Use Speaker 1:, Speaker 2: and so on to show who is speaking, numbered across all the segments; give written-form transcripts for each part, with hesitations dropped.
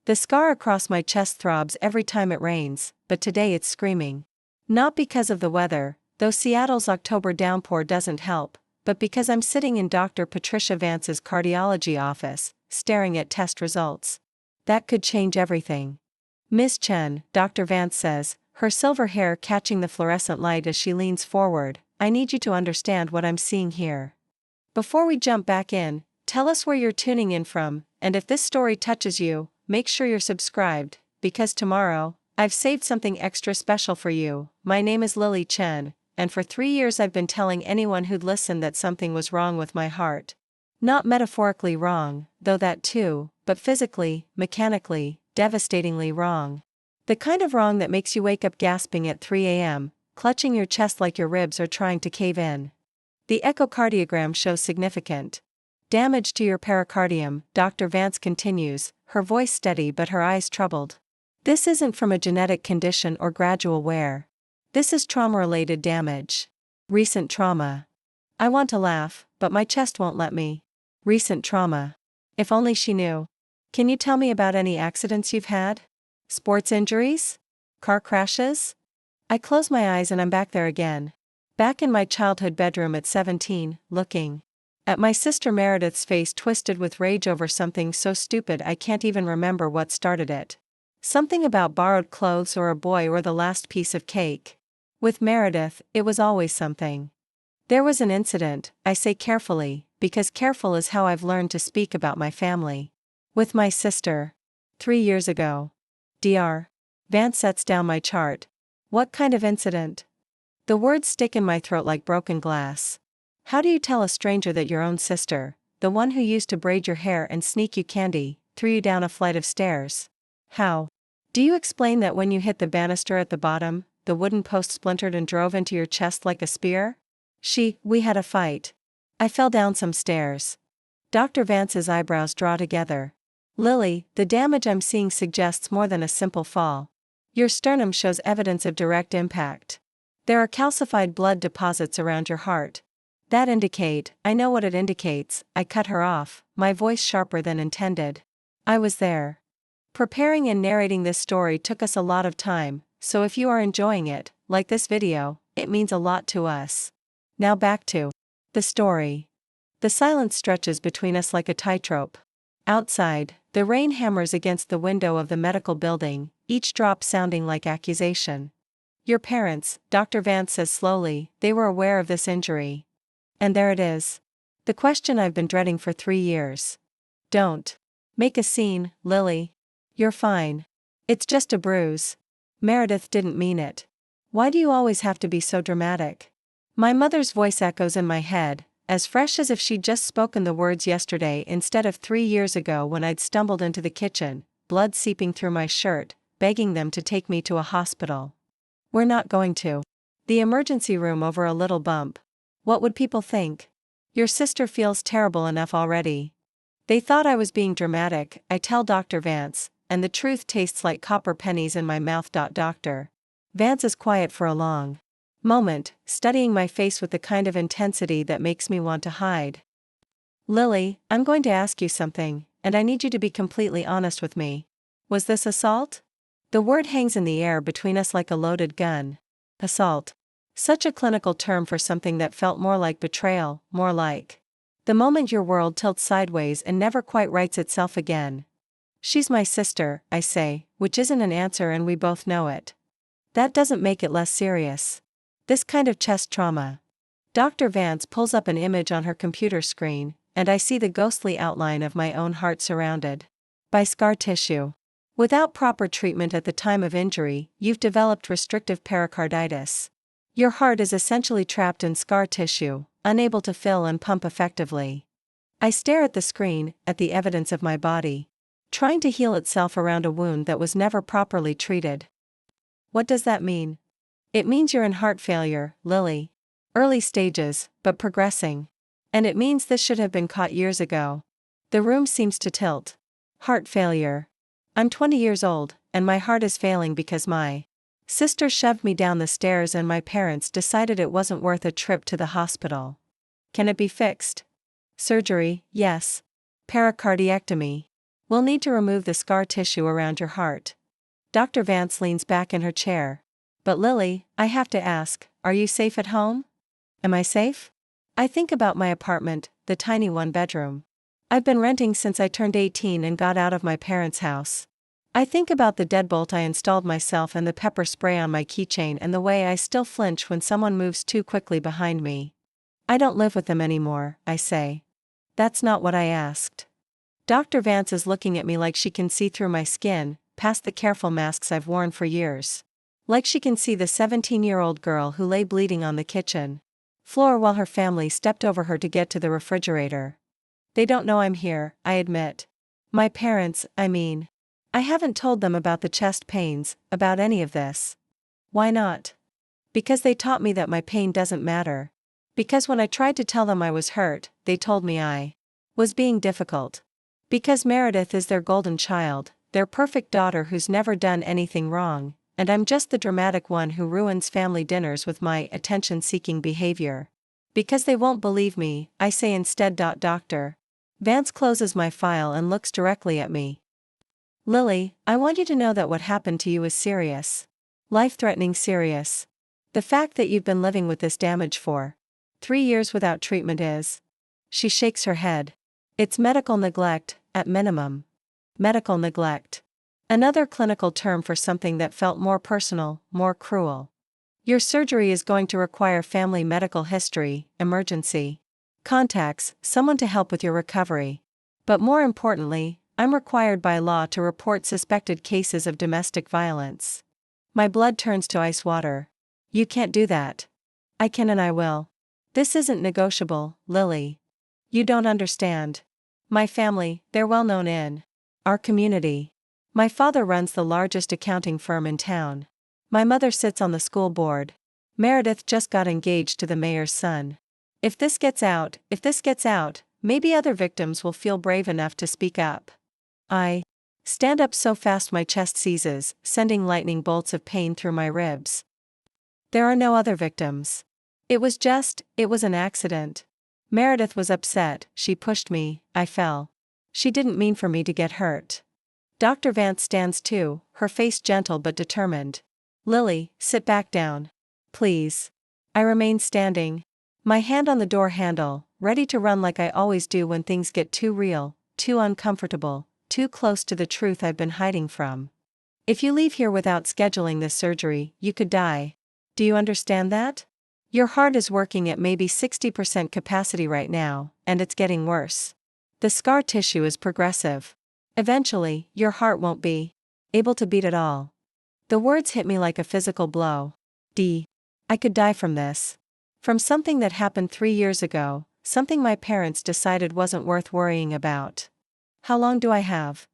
Speaker 1: The scar across my chest throbs every time it rains, but today it's screaming. Not because of the weather, though Seattle's October downpour doesn't help, but because I'm sitting in Dr. Patricia Vance's cardiology office, staring at test results. That could change everything. Ms. Chen, Dr. Vance says, her silver hair catching the fluorescent light as she leans forward, I need you to understand what I'm seeing here. Before we jump back in, tell us where you're tuning in from, and if this story touches you, make sure you're subscribed, because tomorrow, I've saved something extra special for you. My name is Lily Chen, and for 3 years I've been telling anyone who'd listen that something was wrong with my heart. Not metaphorically wrong, though that too, but physically, mechanically, devastatingly wrong. The kind of wrong that makes you wake up gasping at 3 a.m., clutching your chest like your ribs are trying to cave in. The echocardiogram shows significant damage to your pericardium, Dr. Vance continues, her voice steady but her eyes troubled. This isn't from a genetic condition or gradual wear. This is trauma-related damage. Recent trauma. I want to laugh, but my chest won't let me. Recent trauma. If only she knew. Can you tell me about any accidents you've had? Sports injuries? Car crashes? I close my eyes and I'm back there again. Back in my childhood bedroom at 17, looking at my sister Meredith's face twisted with rage over something so stupid I can't even remember what started it. Something about borrowed clothes or a boy or the last piece of cake. With Meredith, it was always something. There was an incident, I say carefully, because careful is how I've learned to speak about my family. With my sister. 3 years ago. Dr. Vance sets down my chart. What kind of incident? The words stick in my throat like broken glass. How do you tell a stranger that your own sister, the one who used to braid your hair and sneak you candy, threw you down a flight of stairs? How? Do you explain that when you hit the banister at the bottom, the wooden post splintered and drove into your chest like a spear? We had a fight. I fell down some stairs. Dr. Vance's eyebrows draw together. Lily, the damage I'm seeing suggests more than a simple fall. Your sternum shows evidence of direct impact. There are calcified blood deposits around your heart. That indicate, I know what it indicates, I cut her off, my voice sharper than intended. I was there. Preparing and narrating this story took us a lot of time, so if you are enjoying it, like this video, it means a lot to us. Now back to the story. The silence stretches between us like a tightrope. Outside, the rain hammers against the window of the medical building, each drop sounding like accusation. Your parents, Dr. Vance says slowly, they were aware of this injury. And there it is. The question I've been dreading for 3 years. Don't make a scene, Lily. You're fine. It's just a bruise. Meredith didn't mean it. Why do you always have to be so dramatic? My mother's voice echoes in my head, as fresh as if she'd just spoken the words yesterday instead of 3 years ago when I'd stumbled into the kitchen, blood seeping through my shirt, begging them to take me to a hospital. We're not going to the emergency room over a little bump. What would people think? Your sister feels terrible enough already. They thought I was being dramatic, I tell Dr. Vance, and the truth tastes like copper pennies in my mouth. Dr. Vance is quiet for a long moment, studying my face with the kind of intensity that makes me want to hide. Lily, I'm going to ask you something, and I need you to be completely honest with me. Was this assault? The word hangs in the air between us like a loaded gun. Assault. Such a clinical term for something that felt more like betrayal, more like the moment your world tilts sideways and never quite rights itself again. She's my sister, I say, which isn't an answer and we both know it. That doesn't make it less serious. This kind of chest trauma. Dr. Vance pulls up an image on her computer screen, and I see the ghostly outline of my own heart surrounded by scar tissue. Without proper treatment at the time of injury, you've developed restrictive pericarditis. Your heart is essentially trapped in scar tissue, unable to fill and pump effectively. I stare at the screen, at the evidence of my body, trying to heal itself around a wound that was never properly treated. What does that mean? It means you're in heart failure, Lily. Early stages, but progressing. And it means this should have been caught years ago. The room seems to tilt. Heart failure. I'm 20 years old, and my heart is failing because my sister shoved me down the stairs and my parents decided it wasn't worth a trip to the hospital. Can it be fixed? Surgery, yes. Pericardiectomy. We'll need to remove the scar tissue around your heart. Dr. Vance leans back in her chair. But Lily, I have to ask, are you safe at home? Am I safe? I think about my apartment, the tiny one-bedroom. I've been renting since I turned 18 and got out of my parents' house. I think about the deadbolt I installed myself and the pepper spray on my keychain and the way I still flinch when someone moves too quickly behind me. I don't live with them anymore, I say. That's not what I asked. Dr. Vance is looking at me like she can see through my skin, past the careful masks I've worn for years. Like she can see the 17-year-old girl who lay bleeding on the kitchen floor while her family stepped over her to get to the refrigerator. They don't know I'm here, I admit. My parents, I mean. I haven't told them about the chest pains, about any of this. Why not? Because they taught me that my pain doesn't matter. Because when I tried to tell them I was hurt, they told me I was being difficult. Because Meredith is their golden child, their perfect daughter who's never done anything wrong, and I'm just the dramatic one who ruins family dinners with my attention-seeking behavior. Because they won't believe me, I say instead. Dr. Vance closes my file and looks directly at me. Lily, I want you to know that what happened to you is serious. Life-threatening serious. The fact that you've been living with this damage for 3 years without treatment is. She shakes her head. It's medical neglect, at minimum. Medical neglect. Another clinical term for something that felt more personal, more cruel. Your surgery is going to require family medical history, emergency contacts, someone to help with your recovery. But more importantly, I'm required by law to report suspected cases of domestic violence. My blood turns to ice water. You can't do that. I can and I will. This isn't negotiable, Lily. You don't understand. My family, they're well known in our community. My father runs the largest accounting firm in town. My mother sits on the school board. Meredith just got engaged to the mayor's son. If this gets out, maybe other victims will feel brave enough to speak up. I stand up so fast my chest seizes, sending lightning bolts of pain through my ribs. There are no other victims. It was an accident. Meredith was upset, she pushed me, I fell. She didn't mean for me to get hurt. Dr. Vance stands too, her face gentle but determined. Lily, sit back down. Please. I remain standing. My hand on the door handle, ready to run like I always do when things get too real, too uncomfortable, too close to the truth I've been hiding from. If you leave here without scheduling this surgery, you could die. Do you understand that? Your heart is working at maybe 60% capacity right now, and it's getting worse. The scar tissue is progressive. Eventually, your heart won't be able to beat at all. The words hit me like a physical blow. I could die from this. From something that happened 3 years ago, something my parents decided wasn't worth worrying about. How long do I have?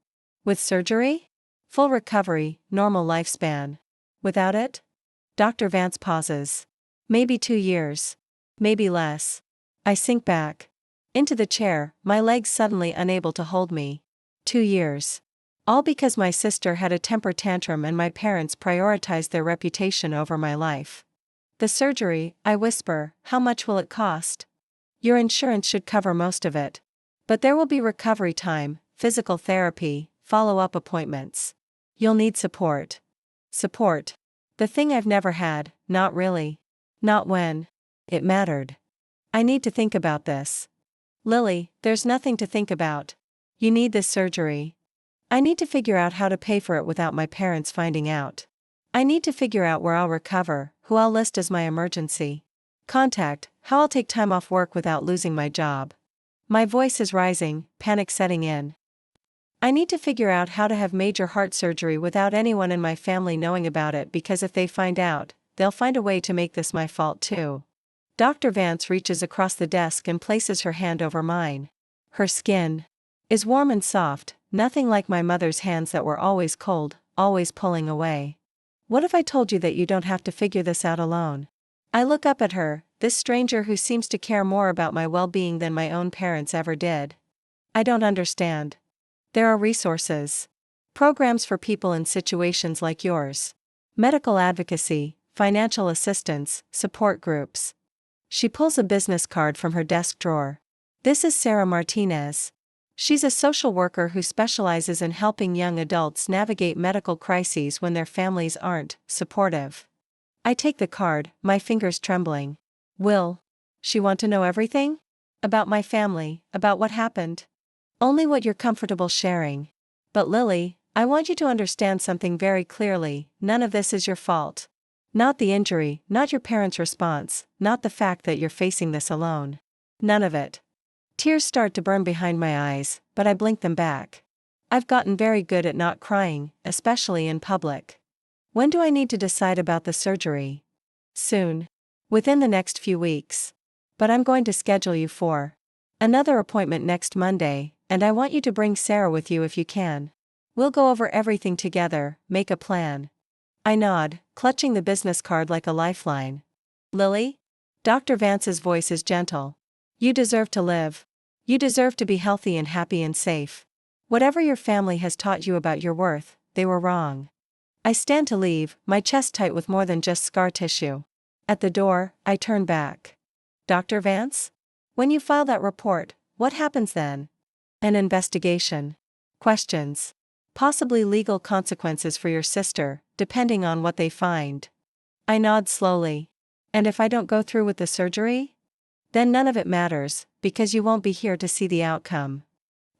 Speaker 1: With surgery? Full recovery, normal lifespan. Without it? Dr. Vance pauses. Maybe 2 years. Maybe less. I sink back into the chair, my legs suddenly unable to hold me. 2 years. All because my sister had a temper tantrum and my parents prioritized their reputation over my life. The surgery, I whisper, how much will it cost? Your insurance should cover most of it. But there will be recovery time, physical therapy, follow-up appointments. You'll need support. Support. The thing I've never had, not really. Not when it mattered. I need to think about this. Lily, there's nothing to think about. You need this surgery. I need to figure out how to pay for it without my parents finding out. I need to figure out where I'll recover, who I'll list as my emergency contact, how I'll take time off work without losing my job. My voice is rising, panic setting in. I need to figure out how to have major heart surgery without anyone in my family knowing about it, because if they find out, they'll find a way to make this my fault too. Dr. Vance reaches across the desk and places her hand over mine. Her skin is warm and soft, nothing like my mother's hands that were always cold, always pulling away. What if I told you that you don't have to figure this out alone? I look up at her, this stranger who seems to care more about my well-being than my own parents ever did. I don't understand. There are resources. Programs for people in situations like yours. Medical advocacy, financial assistance, support groups. She pulls a business card from her desk drawer. This is Sarah Martinez. She's a social worker who specializes in helping young adults navigate medical crises when their families aren't supportive. I take the card, my fingers trembling. Will she want to know everything? About my family, about what happened? Only what you're comfortable sharing. But Lily, I want you to understand something very clearly: none of this is your fault. Not the injury, not your parents' response, not the fact that you're facing this alone. None of it. Tears start to burn behind my eyes, but I blink them back. I've gotten very good at not crying, especially in public. When do I need to decide about the surgery? Soon. Within the next few weeks. But I'm going to schedule you for another appointment next Monday, and I want you to bring Sarah with you if you can. We'll go over everything together, make a plan. I nod, clutching the business card like a lifeline. Lily? Dr. Vance's voice is gentle. You deserve to live. You deserve to be healthy and happy and safe. Whatever your family has taught you about your worth, they were wrong. I stand to leave, my chest tight with more than just scar tissue. At the door, I turn back. Dr. Vance? When you file that report, what happens then? An investigation. Questions. Possibly legal consequences for your sister, depending on what they find. I nod slowly. And if I don't go through with the surgery? Then none of it matters, because you won't be here to see the outcome.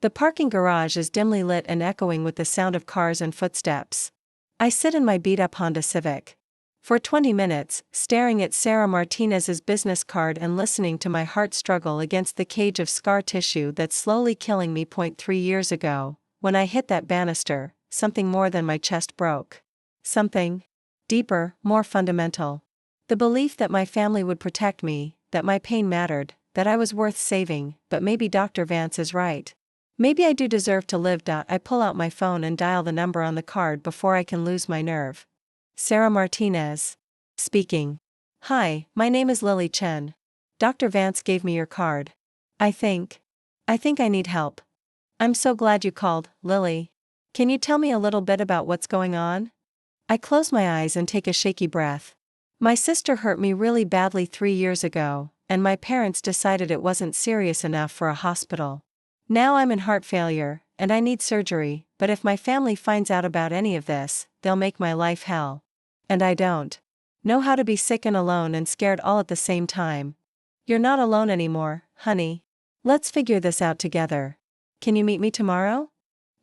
Speaker 1: The parking garage is dimly lit and echoing with the sound of cars and footsteps. I sit in my beat-up Honda Civic. For 20 minutes, staring at Sarah Martinez's business card and listening to my heart struggle against the cage of scar tissue that's slowly killing me. 3 years ago, when I hit that banister, something more than my chest broke. Something deeper, more fundamental. The belief that my family would protect me, that my pain mattered, that I was worth saving. But maybe Dr. Vance is right. Maybe I do deserve to live. I pull out my phone and dial the number on the card before I can lose my nerve. Sarah Martinez. Speaking. Hi, my name is Lily Chen. Dr. Vance gave me your card. I think I need help. I'm so glad you called, Lily. Can you tell me a little bit about what's going on? I close my eyes and take a shaky breath. My sister hurt me really badly 3 years ago, and my parents decided it wasn't serious enough for a hospital. Now I'm in heart failure, and I need surgery, but if my family finds out about any of this, they'll make my life hell. And I don't know how to be sick and alone and scared all at the same time. You're not alone anymore, honey. Let's figure this out together. Can you meet me tomorrow?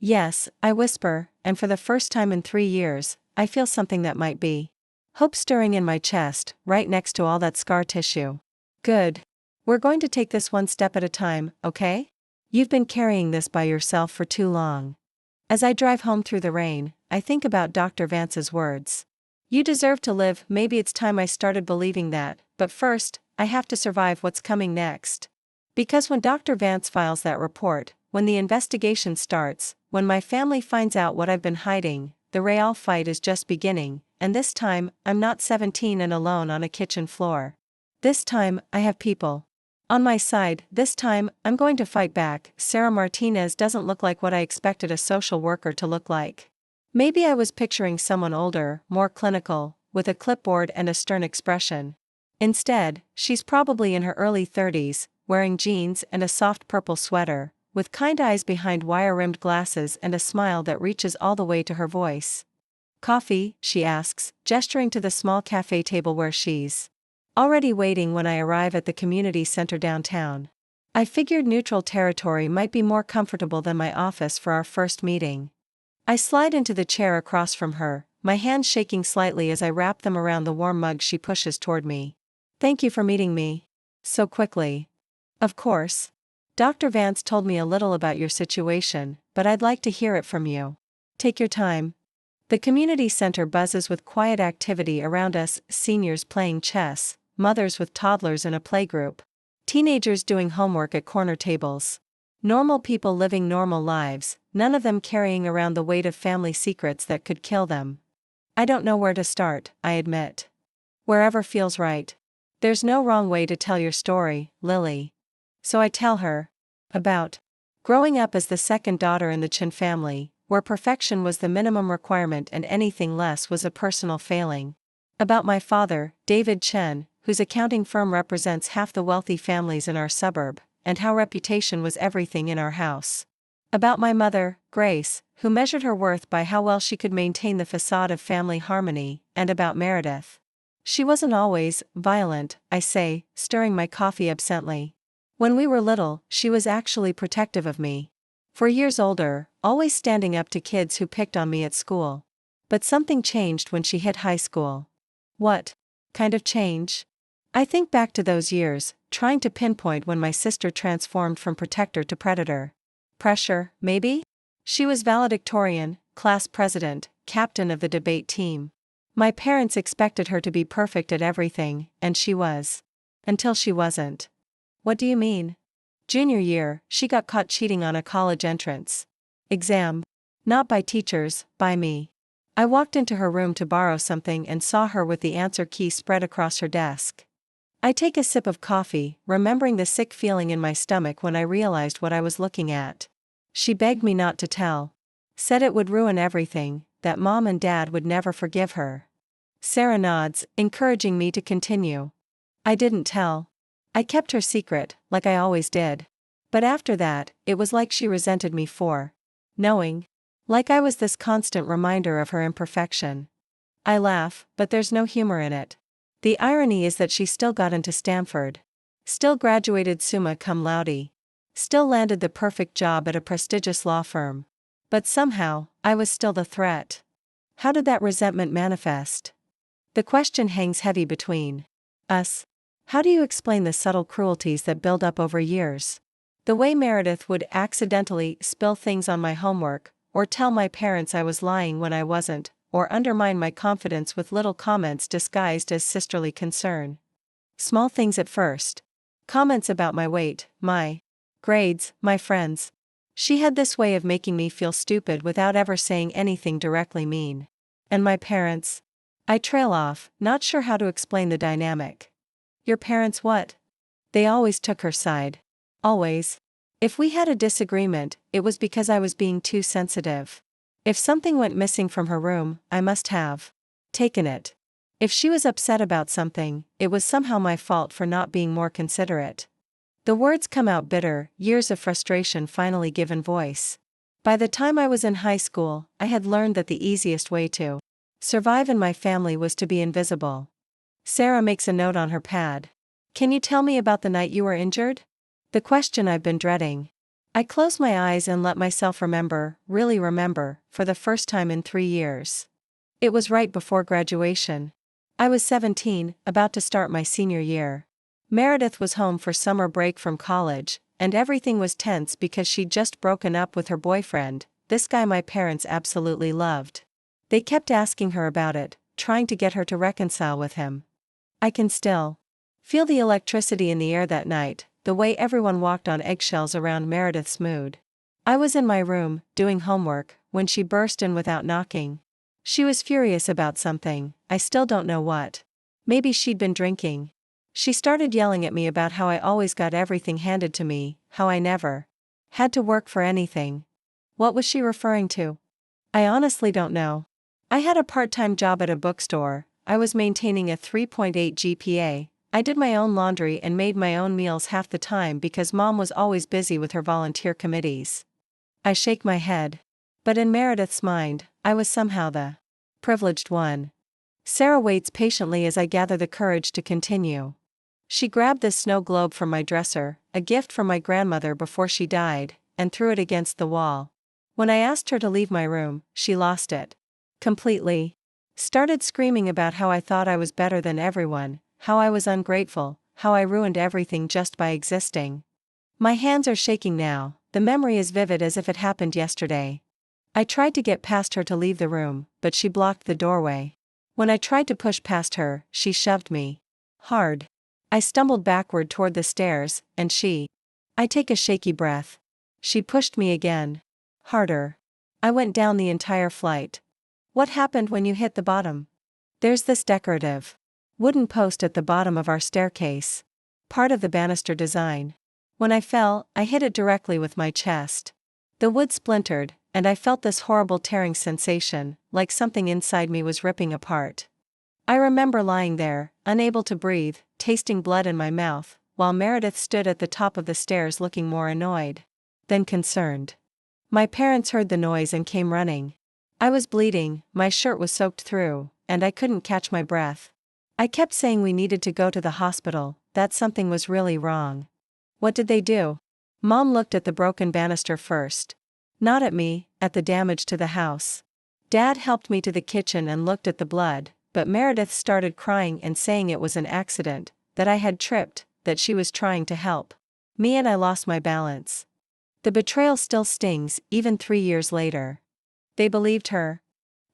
Speaker 1: Yes, I whisper, and for the first time in 3 years, I feel something that might be hope stirring in my chest, right next to all that scar tissue. Good. We're going to take this one step at a time, okay? You've been carrying this by yourself for too long. As I drive home through the rain, I think about Dr. Vance's words. You deserve to live. Maybe it's time I started believing that, but first, I have to survive what's coming next. Because when Dr. Vance files that report, when the investigation starts, when my family finds out what I've been hiding, the real fight is just beginning, and this time, I'm not 17 and alone on a kitchen floor. This time, I have people on my side. This time, I'm going to fight back. Sarah Martinez doesn't look like what I expected a social worker to look like. Maybe I was picturing someone older, more clinical, with a clipboard and a stern expression. Instead, she's probably in her early 30s, wearing jeans and a soft purple sweater, with kind eyes behind wire-rimmed glasses and a smile that reaches all the way to her voice. Coffee, she asks, gesturing to the small cafe table where she's already waiting when I arrive at the community center downtown. I figured neutral territory might be more comfortable than my office for our first meeting. I slide into the chair across from her, my hands shaking slightly as I wrap them around the warm mug she pushes toward me. Thank you for meeting me so quickly. Of course. Dr. Vance told me a little about your situation, but I'd like to hear it from you. Take your time. The community center buzzes with quiet activity around us, seniors playing chess, mothers with toddlers in a playgroup, teenagers doing homework at corner tables. Normal people living normal lives, none of them carrying around the weight of family secrets that could kill them. I don't know where to start, I admit. Wherever feels right. There's no wrong way to tell your story, Lily. So I tell her about growing up as the second daughter in the Chen family, where perfection was the minimum requirement and anything less was a personal failing. About my father, David Chen, whose accounting firm represents half the wealthy families in our suburb, and how reputation was everything in our house. About my mother, Grace, who measured her worth by how well she could maintain the facade of family harmony, and about Meredith. She wasn't always violent, I say, stirring my coffee absently. When we were little, she was actually protective of me. For years older, always standing up to kids who picked on me at school. But something changed when she hit high school. What kind of change? I think back to those years, trying to pinpoint when my sister transformed from protector to predator. Pressure, maybe? She was valedictorian, class president, captain of the debate team. My parents expected her to be perfect at everything, and she was. Until she wasn't. What do you mean? Junior year, she got caught cheating on a college entrance exam. Not by teachers, by me. I walked into her room to borrow something and saw her with the answer key spread across her desk. I take a sip of coffee, remembering the sick feeling in my stomach when I realized what I was looking at. She begged me not to tell. Said it would ruin everything, that Mom and Dad would never forgive her. Sarah nods, encouraging me to continue. I didn't tell. I kept her secret, like I always did. But after that, it was like she resented me for knowing. Like I was this constant reminder of her imperfection. I laugh, but there's no humor in it. The irony is that she still got into Stanford. Still graduated summa cum laude. Still landed the perfect job at a prestigious law firm. But somehow, I was still the threat. How did that resentment manifest? The question hangs heavy between us. How do you explain the subtle cruelties that build up over years? The way Meredith would accidentally spill things on my homework, or tell my parents I was lying when I wasn't, or undermine my confidence with little comments disguised as sisterly concern. Small things at first. Comments about my weight, my grades, my friends. She had this way of making me feel stupid without ever saying anything directly mean. And my parents? I trail off, not sure how to explain the dynamic. Your parents what? They always took her side. Always. If we had a disagreement, it was because I was being too sensitive. If something went missing from her room, I must have taken it. If she was upset about something, it was somehow my fault for not being more considerate. The words come out bitter, years of frustration finally given voice. By the time I was in high school, I had learned that the easiest way to survive in my family was to be invisible. Sarah makes a note on her pad. Can you tell me about the night you were injured? The question I've been dreading. I close my eyes and let myself remember, really remember, for the first time in 3 years. It was right before graduation. I was 17, about to start my senior year. Meredith was home for summer break from college, and everything was tense because she'd just broken up with her boyfriend, this guy my parents absolutely loved. They kept asking her about it, trying to get her to reconcile with him. I can still feel the electricity in the air that night, the way everyone walked on eggshells around Meredith's mood. I was in my room, doing homework, when she burst in without knocking. She was furious about something, I still don't know what. Maybe she'd been drinking. She started yelling at me about how I always got everything handed to me, how I never had to work for anything. What was she referring to? I honestly don't know. I had a part-time job at a bookstore, I was maintaining a 3.8 GPA, I did my own laundry and made my own meals half the time because Mom was always busy with her volunteer committees. I shake my head. But in Meredith's mind, I was somehow the privileged one. Sarah waits patiently as I gather the courage to continue. She grabbed this snow globe from my dresser, a gift from my grandmother before she died, and threw it against the wall. When I asked her to leave my room, she lost it completely. Started screaming about how I thought I was better than everyone, how I was ungrateful, how I ruined everything just by existing. My hands are shaking now, the memory is vivid as if it happened yesterday. I tried to get past her to leave the room, but she blocked the doorway. When I tried to push past her, she shoved me hard. I stumbled backward toward the stairs, and I take a shaky breath. She pushed me again. Harder. I went down the entire flight. What happened when you hit the bottom? There's this decorative wooden post at the bottom of our staircase. Part of the banister design. When I fell, I hit it directly with my chest. The wood splintered, and I felt this horrible tearing sensation, like something inside me was ripping apart. I remember lying there, unable to breathe, tasting blood in my mouth, while Meredith stood at the top of the stairs looking more annoyed than concerned. My parents heard the noise and came running. I was bleeding, my shirt was soaked through, and I couldn't catch my breath. I kept saying we needed to go to the hospital, that something was really wrong. What did they do? Mom looked at the broken banister first. Not at me, at the damage to the house. Dad helped me to the kitchen and looked at the blood, but Meredith started crying and saying it was an accident, that I had tripped, that she was trying to help me, and I lost my balance. The betrayal still stings, even 3 years later. They believed her.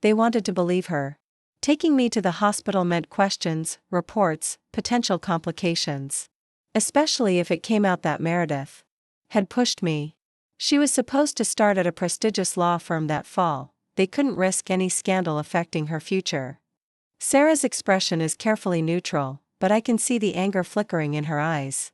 Speaker 1: They wanted to believe her. Taking me to the hospital meant questions, reports, potential complications. Especially if it came out that Meredith had pushed me. She was supposed to start at a prestigious law firm that fall. They couldn't risk any scandal affecting her future. Sarah's expression is carefully neutral, but I can see the anger flickering in her eyes.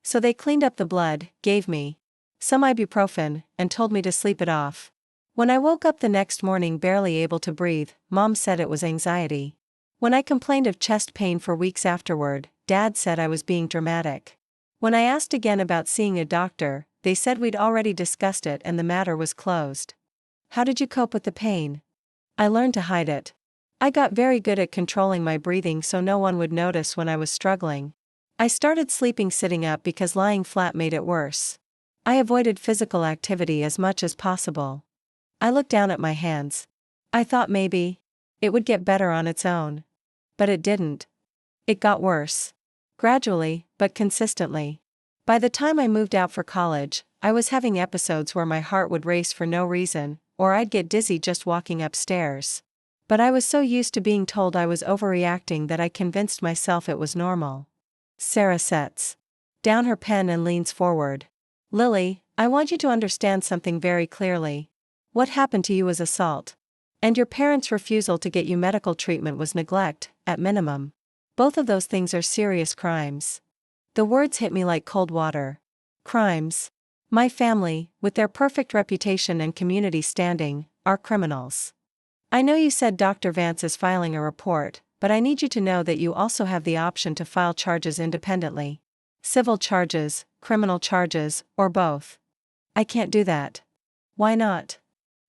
Speaker 1: So they cleaned up the blood, gave me some ibuprofen, and told me to sleep it off. When I woke up the next morning barely able to breathe, Mom said it was anxiety. When I complained of chest pain for weeks afterward, Dad said I was being dramatic. When I asked again about seeing a doctor, they said we'd already discussed it and the matter was closed. How did you cope with the pain? I learned to hide it. I got very good at controlling my breathing so no one would notice when I was struggling. I started sleeping sitting up because lying flat made it worse. I avoided physical activity as much as possible. I looked down at my hands. I thought maybe it would get better on its own. But it didn't. It got worse. Gradually, but consistently. By the time I moved out for college, I was having episodes where my heart would race for no reason, or I'd get dizzy just walking upstairs. But I was so used to being told I was overreacting that I convinced myself it was normal. Sarah sets down her pen and leans forward. Lily, I want you to understand something very clearly. What happened to you was assault. And your parents' refusal to get you medical treatment was neglect, at minimum. Both of those things are serious crimes. The words hit me like cold water. Crimes. My family, with their perfect reputation and community standing, are criminals. I know you said Dr. Vance is filing a report, but I need you to know that you also have the option to file charges independently. Civil charges, criminal charges, or both. I can't do that. Why not?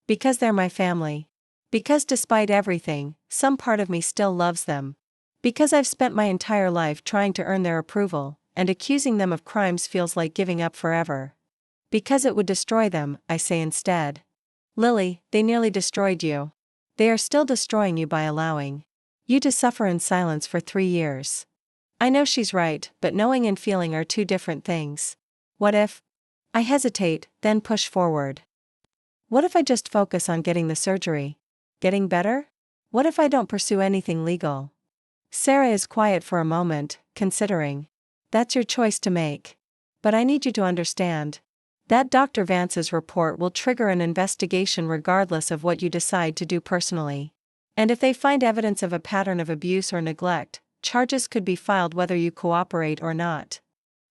Speaker 1: Because they're my family. Because despite everything, some part of me still loves them. Because I've spent my entire life trying to earn their approval, and accusing them of crimes feels like giving up forever. Because it would destroy them, I say instead. Lily, they nearly destroyed you. They are still destroying you by allowing you to suffer in silence for 3 years. I know she's right, but knowing and feeling are two different things. What if? I hesitate, then push forward. What if I just focus on getting the surgery? Getting better? What if I don't pursue anything legal? Sarah is quiet for a moment, considering. That's your choice to make. But I need you to understand. That Dr. Vance's report will trigger an investigation regardless of what you decide to do personally. And if they find evidence of a pattern of abuse or neglect, charges could be filed whether you cooperate or not.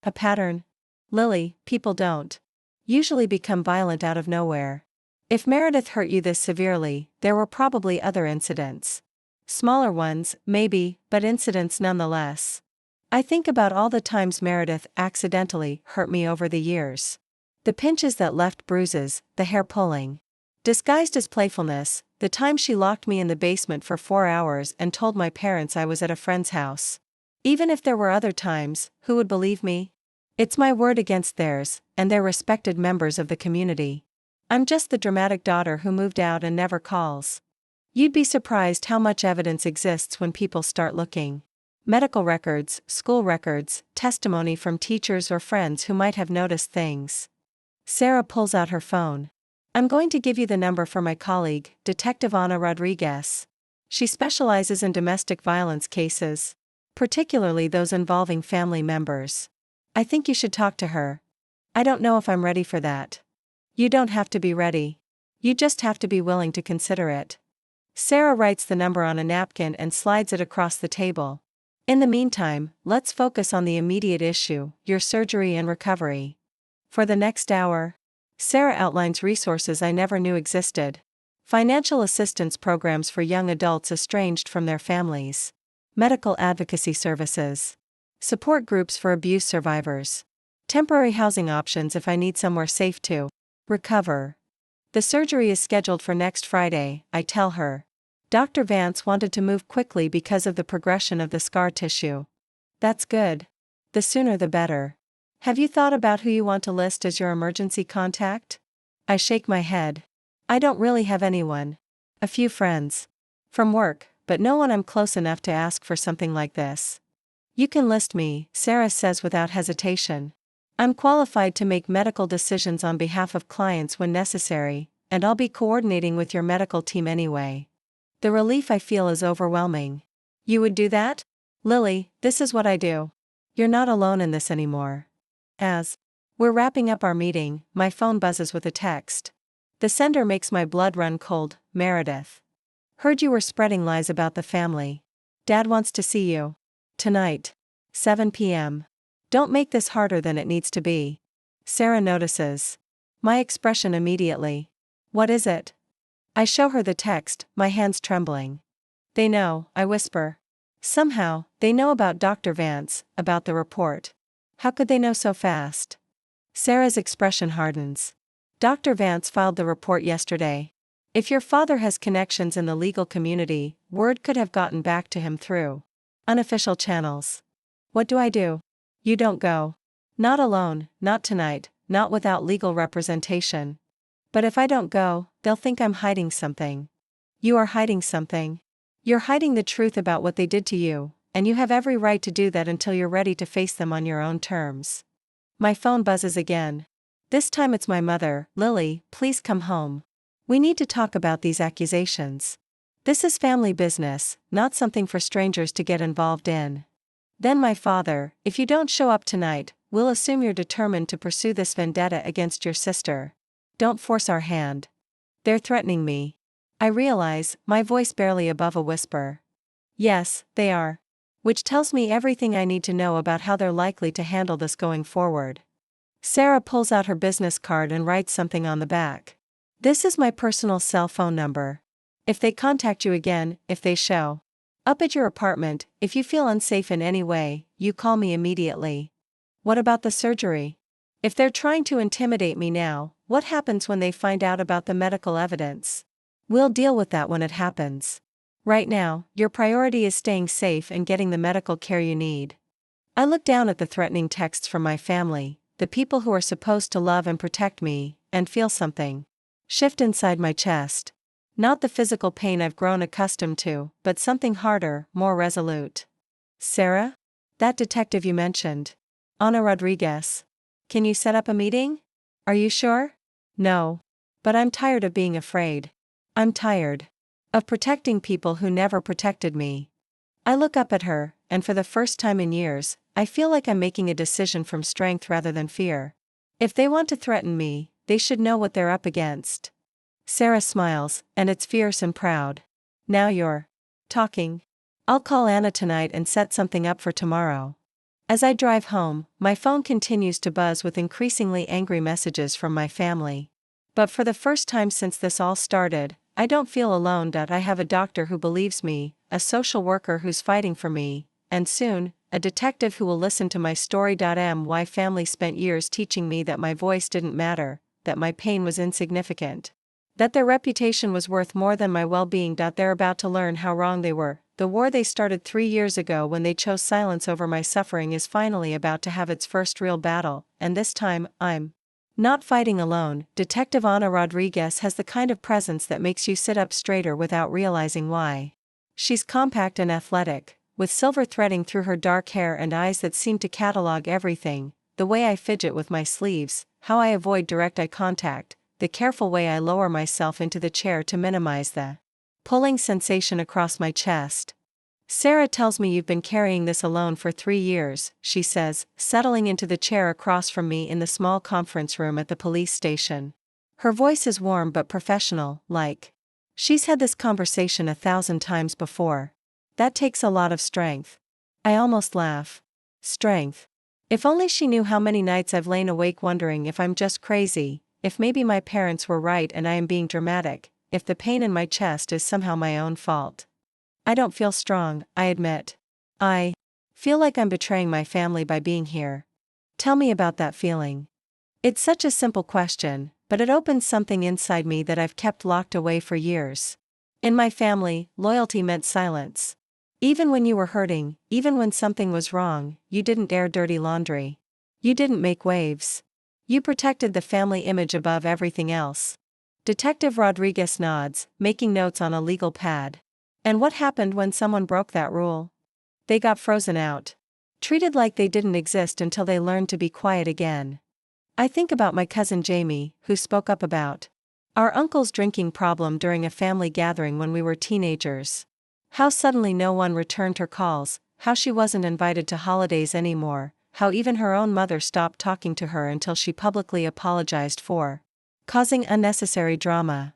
Speaker 1: A pattern? Lily, people don't usually become violent out of nowhere. If Meredith hurt you this severely, there were probably other incidents. Smaller ones, maybe, but incidents nonetheless. I think about all the times Meredith accidentally hurt me over the years. The pinches that left bruises, the hair pulling. Disguised as playfulness, the time she locked me in the basement for 4 hours and told my parents I was at a friend's house. Even if there were other times, who would believe me? It's my word against theirs, and they're respected members of the community. I'm just the dramatic daughter who moved out and never calls. You'd be surprised how much evidence exists when people start looking. Medical records, school records, testimony from teachers or friends who might have noticed things. Sarah pulls out her phone. I'm going to give you the number for my colleague, Detective Ana Rodriguez. She specializes in domestic violence cases, particularly those involving family members. I think you should talk to her. I don't know if I'm ready for that. You don't have to be ready. You just have to be willing to consider it. Sarah writes the number on a napkin and slides it across the table. In the meantime, let's focus on the immediate issue, your surgery and recovery. For the next hour, Sarah outlines resources I never knew existed. Financial assistance programs for young adults estranged from their families. Medical advocacy services. Support groups for abuse survivors. Temporary housing options if I need somewhere safe to recover. The surgery is scheduled for next Friday, I tell her. Dr. Vance wanted to move quickly because of the progression of the scar tissue. That's good. The sooner the better. Have you thought about who you want to list as your emergency contact? I shake my head. I don't really have anyone. A few friends. From work, but no one I'm close enough to ask for something like this. You can list me, Sarah says without hesitation. I'm qualified to make medical decisions on behalf of clients when necessary, and I'll be coordinating with your medical team anyway. The relief I feel is overwhelming. You would do that? Lily, this is what I do. You're not alone in this anymore. As we're wrapping up our meeting, my phone buzzes with a text. The sender makes my blood run cold. Meredith. Heard you were spreading lies about the family. Dad wants to see you. Tonight. 7 p.m. Don't make this harder than it needs to be. Sarah notices. My expression immediately. What is it? I show her the text, my hands trembling. They know, I whisper. Somehow, they know about Dr. Vance, about the report. How could they know so fast? Sarah's expression hardens. Dr. Vance filed the report yesterday. If your father has connections in the legal community, word could have gotten back to him through unofficial channels. What do I do? You don't go. Not alone, not tonight, not without legal representation. But if I don't go, they'll think I'm hiding something. You are hiding something. You're hiding the truth about what they did to you, and you have every right to do that until you're ready to face them on your own terms. My phone buzzes again. This time it's my mother. Lily, please come home. We need to talk about these accusations. This is family business, not something for strangers to get involved in. Then my father, if you don't show up tonight, we'll assume you're determined to pursue this vendetta against your sister. Don't force our hand. They're threatening me. I realize, my voice barely above a whisper. Yes, they are. Which tells me everything I need to know about how they're likely to handle this going forward. Sarah pulls out her business card and writes something on the back. This is my personal cell phone number. If they contact you again, if they show up at your apartment, if you feel unsafe in any way, you call me immediately. What about the surgery? If they're trying to intimidate me now, what happens when they find out about the medical evidence? We'll deal with that when it happens. Right now, your priority is staying safe and getting the medical care you need. I look down at the threatening texts from my family, the people who are supposed to love and protect me, and feel something shift inside my chest. Not the physical pain I've grown accustomed to, but something harder, more resolute. Sarah? That detective you mentioned. Ana Rodriguez. Can you set up a meeting? Are you sure? No. But I'm tired of being afraid. I'm tired of protecting people who never protected me. I look up at her, and for the first time in years, I feel like I'm making a decision from strength rather than fear. If they want to threaten me, they should know what they're up against. Sarah smiles, and it's fierce and proud. Now you're talking. I'll call Anna tonight and set something up for tomorrow. As I drive home, my phone continues to buzz with increasingly angry messages from my family. But for the first time since this all started, I don't feel alone. I have a doctor who believes me, a social worker who's fighting for me, and soon, a detective who will listen to my story. My family spent years teaching me that my voice didn't matter, that my pain was insignificant, that their reputation was worth more than my well-being. They're about to learn how wrong they were. The war they started 3 years ago when they chose silence over my suffering is finally about to have its first real battle, and this time, I'm not fighting alone. Detective Ana Rodriguez has the kind of presence that makes you sit up straighter without realizing why. She's compact and athletic, with silver threading through her dark hair and eyes that seem to catalog everything, the way I fidget with my sleeves, how I avoid direct eye contact, the careful way I lower myself into the chair to minimize the pulling sensation across my chest. Sarah tells me you've been carrying this alone for 3 years, she says, settling into the chair across from me in the small conference room at the police station. Her voice is warm but professional, like she's had this conversation 1,000 times before. That takes a lot of strength. I almost laugh. Strength. If only she knew how many nights I've lain awake wondering if I'm just crazy, if maybe my parents were right and I am being dramatic, if the pain in my chest is somehow my own fault. I don't feel strong, I admit. I feel like I'm betraying my family by being here. Tell me about that feeling. It's such a simple question, but it opened something inside me that I've kept locked away for years. In my family, loyalty meant silence. Even when you were hurting, even when something was wrong, you didn't air dirty laundry. You didn't make waves. You protected the family image above everything else. Detective Rodriguez nods, making notes on a legal pad. And what happened when someone broke that rule? They got frozen out. Treated like they didn't exist until they learned to be quiet again. I think about my cousin Jamie, who spoke up about our uncle's drinking problem during a family gathering when we were teenagers. How suddenly no one returned her calls, how she wasn't invited to holidays anymore, how even her own mother stopped talking to her until she publicly apologized for causing unnecessary drama.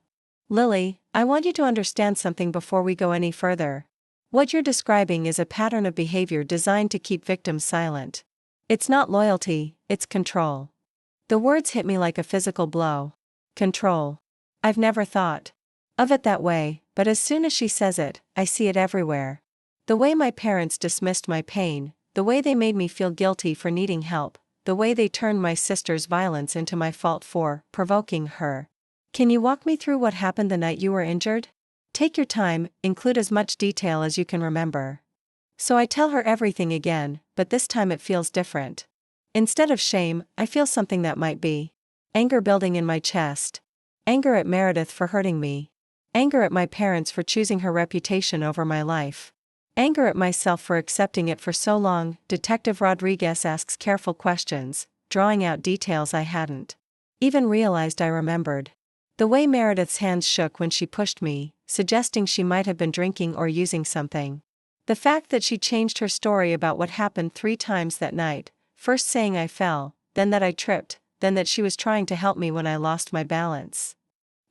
Speaker 1: Lily, I want you to understand something before we go any further. What you're describing is a pattern of behavior designed to keep victims silent. It's not loyalty, it's control. The words hit me like a physical blow. Control. I've never thought of it that way, but as soon as she says it, I see it everywhere. The way my parents dismissed my pain, the way they made me feel guilty for needing help, the way they turned my sister's violence into my fault for provoking her. Can you walk me through what happened the night you were injured? Take your time, include as much detail as you can remember. So I tell her everything again, but this time it feels different. Instead of shame, I feel something that might be anger building in my chest. Anger at Meredith for hurting me. Anger at my parents for choosing her reputation over my life. Anger at myself for accepting it for so long. Detective Rodriguez asks careful questions, drawing out details I hadn't even realized I remembered. The way Meredith's hands shook when she pushed me, suggesting she might have been drinking or using something. The fact that she changed her story about what happened 3 times that night, first saying I fell, then that I tripped, then that she was trying to help me when I lost my balance.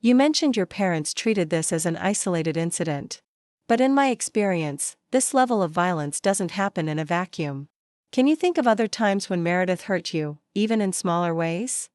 Speaker 1: You mentioned your parents treated this as an isolated incident. But in my experience, this level of violence doesn't happen in a vacuum. Can you think of other times when Meredith hurt you, even in smaller ways?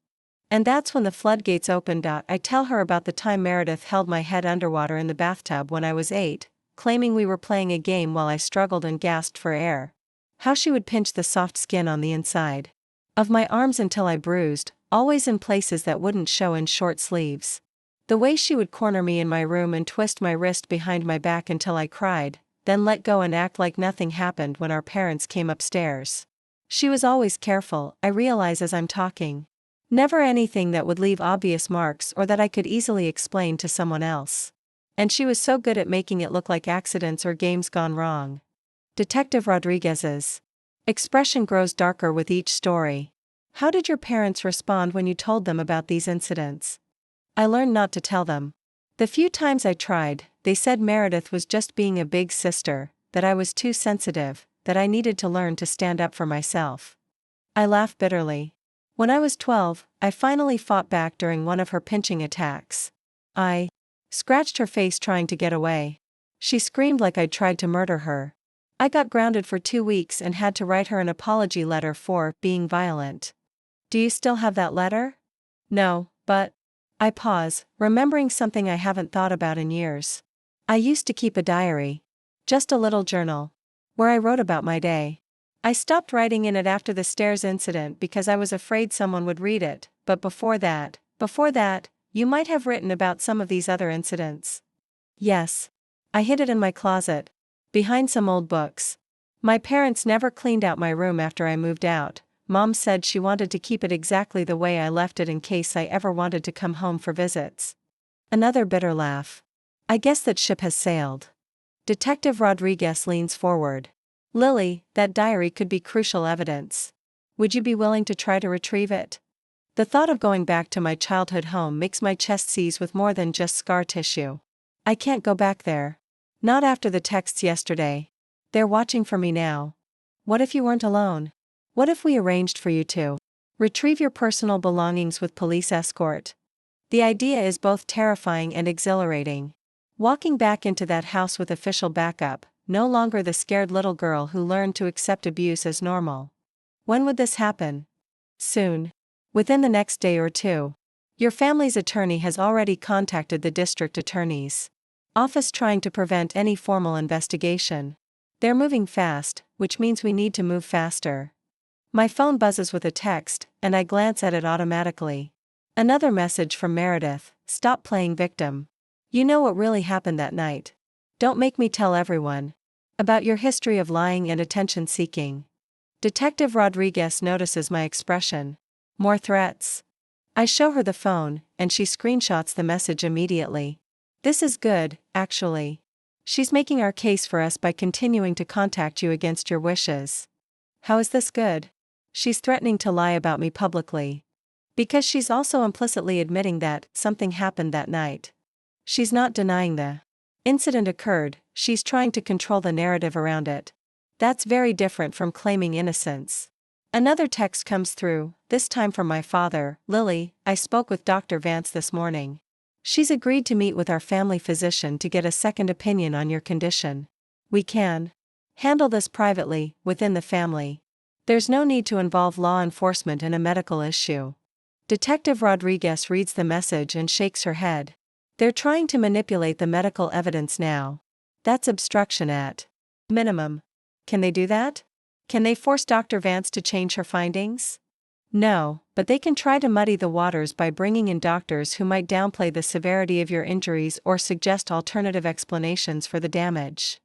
Speaker 1: And that's when the floodgates opened. I tell her about the time Meredith held my head underwater in the bathtub when I was 8, claiming we were playing a game while I struggled and gasped for air. How she would pinch the soft skin on the inside of my arms until I bruised, always in places that wouldn't show in short sleeves. The way she would corner me in my room and twist my wrist behind my back until I cried, then let go and act like nothing happened when our parents came upstairs. She was always careful, I realize as I'm talking. Never anything that would leave obvious marks or that I could easily explain to someone else. And she was so good at making it look like accidents or games gone wrong. Detective Rodriguez's expression grows darker with each story. How did your parents respond when you told them about these incidents? I learned not to tell them. The few times I tried, they said Meredith was just being a big sister, that I was too sensitive, that I needed to learn to stand up for myself. I laughed bitterly. When I was 12, I finally fought back during one of her pinching attacks. I scratched her face trying to get away. She screamed like I'd tried to murder her. I got grounded for 2 weeks and had to write her an apology letter for being violent. Do you still have that letter? No, but I pause, remembering something I haven't thought about in years. I used to keep a diary. Just a little journal. Where I wrote about my day. I stopped writing in it after the stairs incident because I was afraid someone would read it, but before that, you might have written about some of these other incidents. Yes. I hid it in my closet. Behind some old books. My parents never cleaned out my room after I moved out. Mom said she wanted to keep it exactly the way I left it in case I ever wanted to come home for visits. Another bitter laugh. I guess that ship has sailed. Detective Rodriguez leans forward. Lily, that diary could be crucial evidence. Would you be willing to try to retrieve it? The thought of going back to my childhood home makes my chest seize with more than just scar tissue. I can't go back there. Not after the texts yesterday. They're watching for me now. What if you weren't alone? What if we arranged for you to retrieve your personal belongings with police escort? The idea is both terrifying and exhilarating. Walking back into that house with official backup, no longer the scared little girl who learned to accept abuse as normal. When would this happen? Soon. Within the next day or 2. Your family's attorney has already contacted the district attorney's office trying to prevent any formal investigation. They're moving fast, which means we need to move faster. My phone buzzes with a text, and I glance at it automatically. Another message from Meredith: stop playing victim. You know what really happened that night. Don't make me tell everyone about your history of lying and attention seeking. Detective Rodriguez notices my expression. More threats. I show her the phone, and she screenshots the message immediately. This is good, actually. She's making our case for us by continuing to contact you against your wishes. How is this good? She's threatening to lie about me publicly. Because she's also implicitly admitting that something happened that night. She's not denying the incident occurred, she's trying to control the narrative around it. That's very different from claiming innocence. Another text comes through, this time from my father. Lily, I spoke with Dr. Vance this morning. She's agreed to meet with our family physician to get a second opinion on your condition. We can handle this privately, within the family. There's no need to involve law enforcement in a medical issue. Detective Rodriguez reads the message and shakes her head. They're trying to manipulate the medical evidence now. That's obstruction at minimum. Can they do that? Can they force Dr. Vance to change her findings? No, but they can try to muddy the waters by bringing in doctors who might downplay the severity of your injuries or suggest alternative explanations for the damage.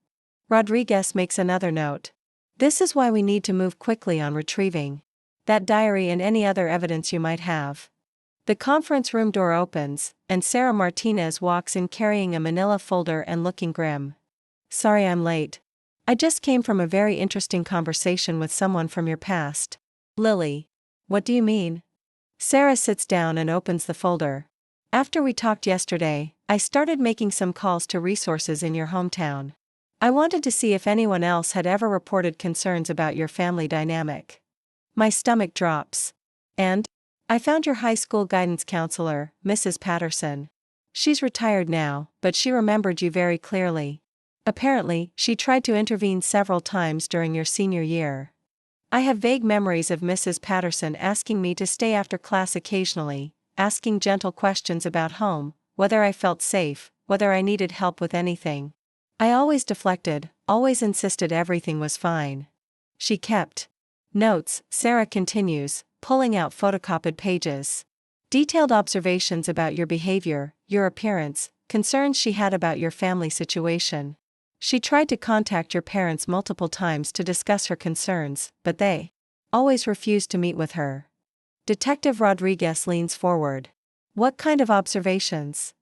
Speaker 1: Rodriguez makes another note. This is why we need to move quickly on retrieving that diary and any other evidence you might have. The conference room door opens, and Sarah Martinez walks in carrying a manila folder and looking grim. Sorry I'm late. I just came from a very interesting conversation with someone from your past. Lily. What do you mean? Sarah sits down and opens the folder. After we talked yesterday, I started making some calls to resources in your hometown. I wanted to see if anyone else had ever reported concerns about your family dynamic. My stomach drops. And I found your high school guidance counselor, Mrs. Patterson. She's retired now, but she remembered you very clearly. Apparently, she tried to intervene several times during your senior year. I have vague memories of Mrs. Patterson asking me to stay after class occasionally, asking gentle questions about home, whether I felt safe, whether I needed help with anything. I always deflected, always insisted everything was fine. She kept notes, Sarah continues, pulling out photocopied pages. Detailed observations about your behavior, your appearance, concerns she had about your family situation. She tried to contact your parents multiple times to discuss her concerns, but they always refused to meet with her. Detective Rodriguez leans forward. What kind of observations?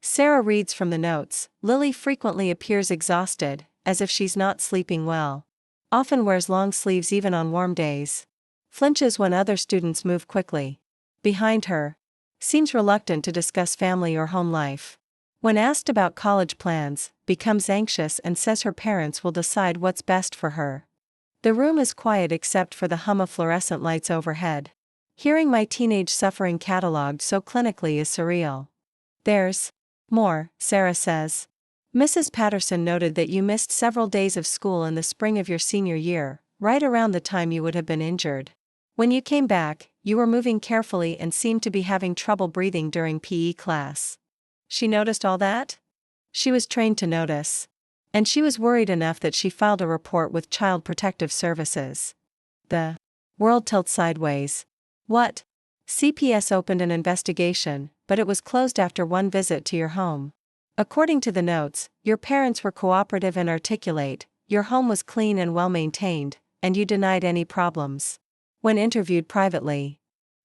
Speaker 1: Sarah reads from the notes. Lily frequently appears exhausted, as if she's not sleeping well. Often wears long sleeves even on warm days. Flinches when other students move quickly behind her. Seems reluctant to discuss family or home life. When asked about college plans, becomes anxious and says her parents will decide what's best for her. The room is quiet except for the hum of fluorescent lights overhead. Hearing my teenage suffering catalogued so clinically is surreal. There's more, Sarah says. Mrs. Patterson noted that you missed several days of school in the spring of your senior year, right around the time you would have been injured. When you came back, you were moving carefully and seemed to be having trouble breathing during PE class. She noticed all that? She was trained to notice. And she was worried enough that she filed a report with Child Protective Services. The world tilts sideways. What? CPS opened an investigation, but it was closed after one visit to your home. According to the notes, your parents were cooperative and articulate, your home was clean and well maintained, and you denied any problems. When interviewed privately.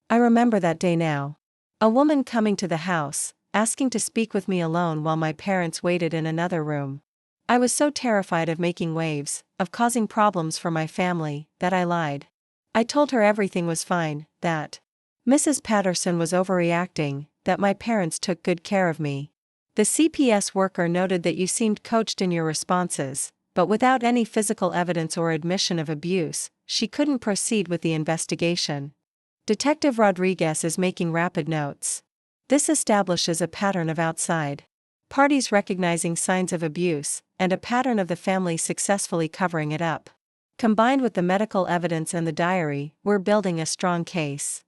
Speaker 1: I remember that day now. A woman coming to the house, asking to speak with me alone while my parents waited in another room. I was so terrified of making waves, of causing problems for my family, that I lied. I told her everything was fine, that Mrs. Patterson was overreacting, that my parents took good care of me. The CPS worker noted that you seemed coached in your responses, but without any physical evidence or admission of abuse, she couldn't proceed with the investigation. Detective Rodriguez is making rapid notes. This establishes a pattern of outside parties recognizing signs of abuse, and a pattern of the family successfully covering it up. Combined with the medical evidence and the diary, we're building a strong case.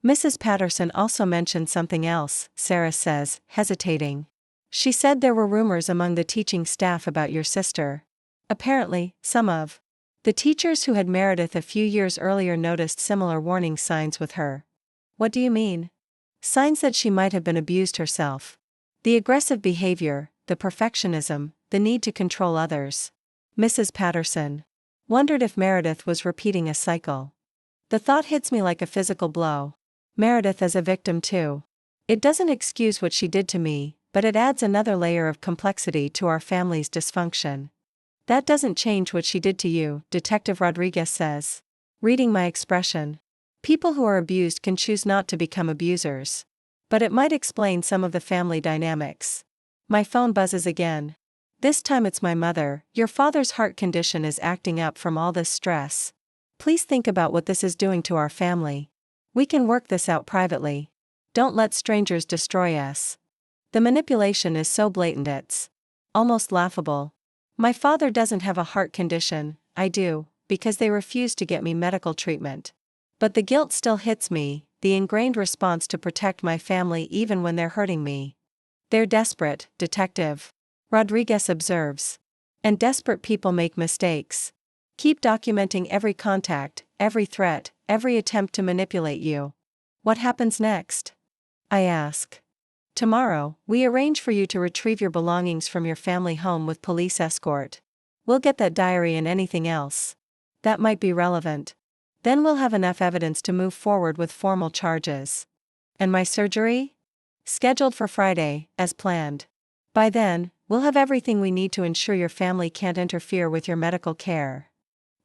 Speaker 1: Mrs. Patterson also mentioned something else, Sarah says, hesitating. She said there were rumors among the teaching staff about your sister. Apparently, some of the teachers who had Meredith a few years earlier noticed similar warning signs with her. What do you mean? Signs that she might have been abused herself. The aggressive behavior, the perfectionism, the need to control others. Mrs. Patterson wondered if Meredith was repeating a cycle. The thought hits me like a physical blow. Meredith as a victim too. It doesn't excuse what she did to me, but it adds another layer of complexity to our family's dysfunction. That doesn't change what she did to you, Detective Rodriguez says. Reading my expression. People who are abused can choose not to become abusers. But it might explain some of the family dynamics. My phone buzzes again. This time it's my mother. Your father's heart condition is acting up from all this stress. Please think about what this is doing to our family. We can work this out privately. Don't let strangers destroy us. The manipulation is so blatant it's almost laughable. My father doesn't have a heart condition, I do, because they refuse to get me medical treatment. But the guilt still hits me, the ingrained response to protect my family even when they're hurting me. They're desperate, Detective Rodriguez observes. And desperate people make mistakes. Keep documenting every contact, every threat, every attempt to manipulate you. What happens next? I ask. Tomorrow, we arrange for you to retrieve your belongings from your family home with police escort. We'll get that diary and anything else that might be relevant. Then we'll have enough evidence to move forward with formal charges. And my surgery? Scheduled for Friday, as planned. By then, we'll have everything we need to ensure your family can't interfere with your medical care.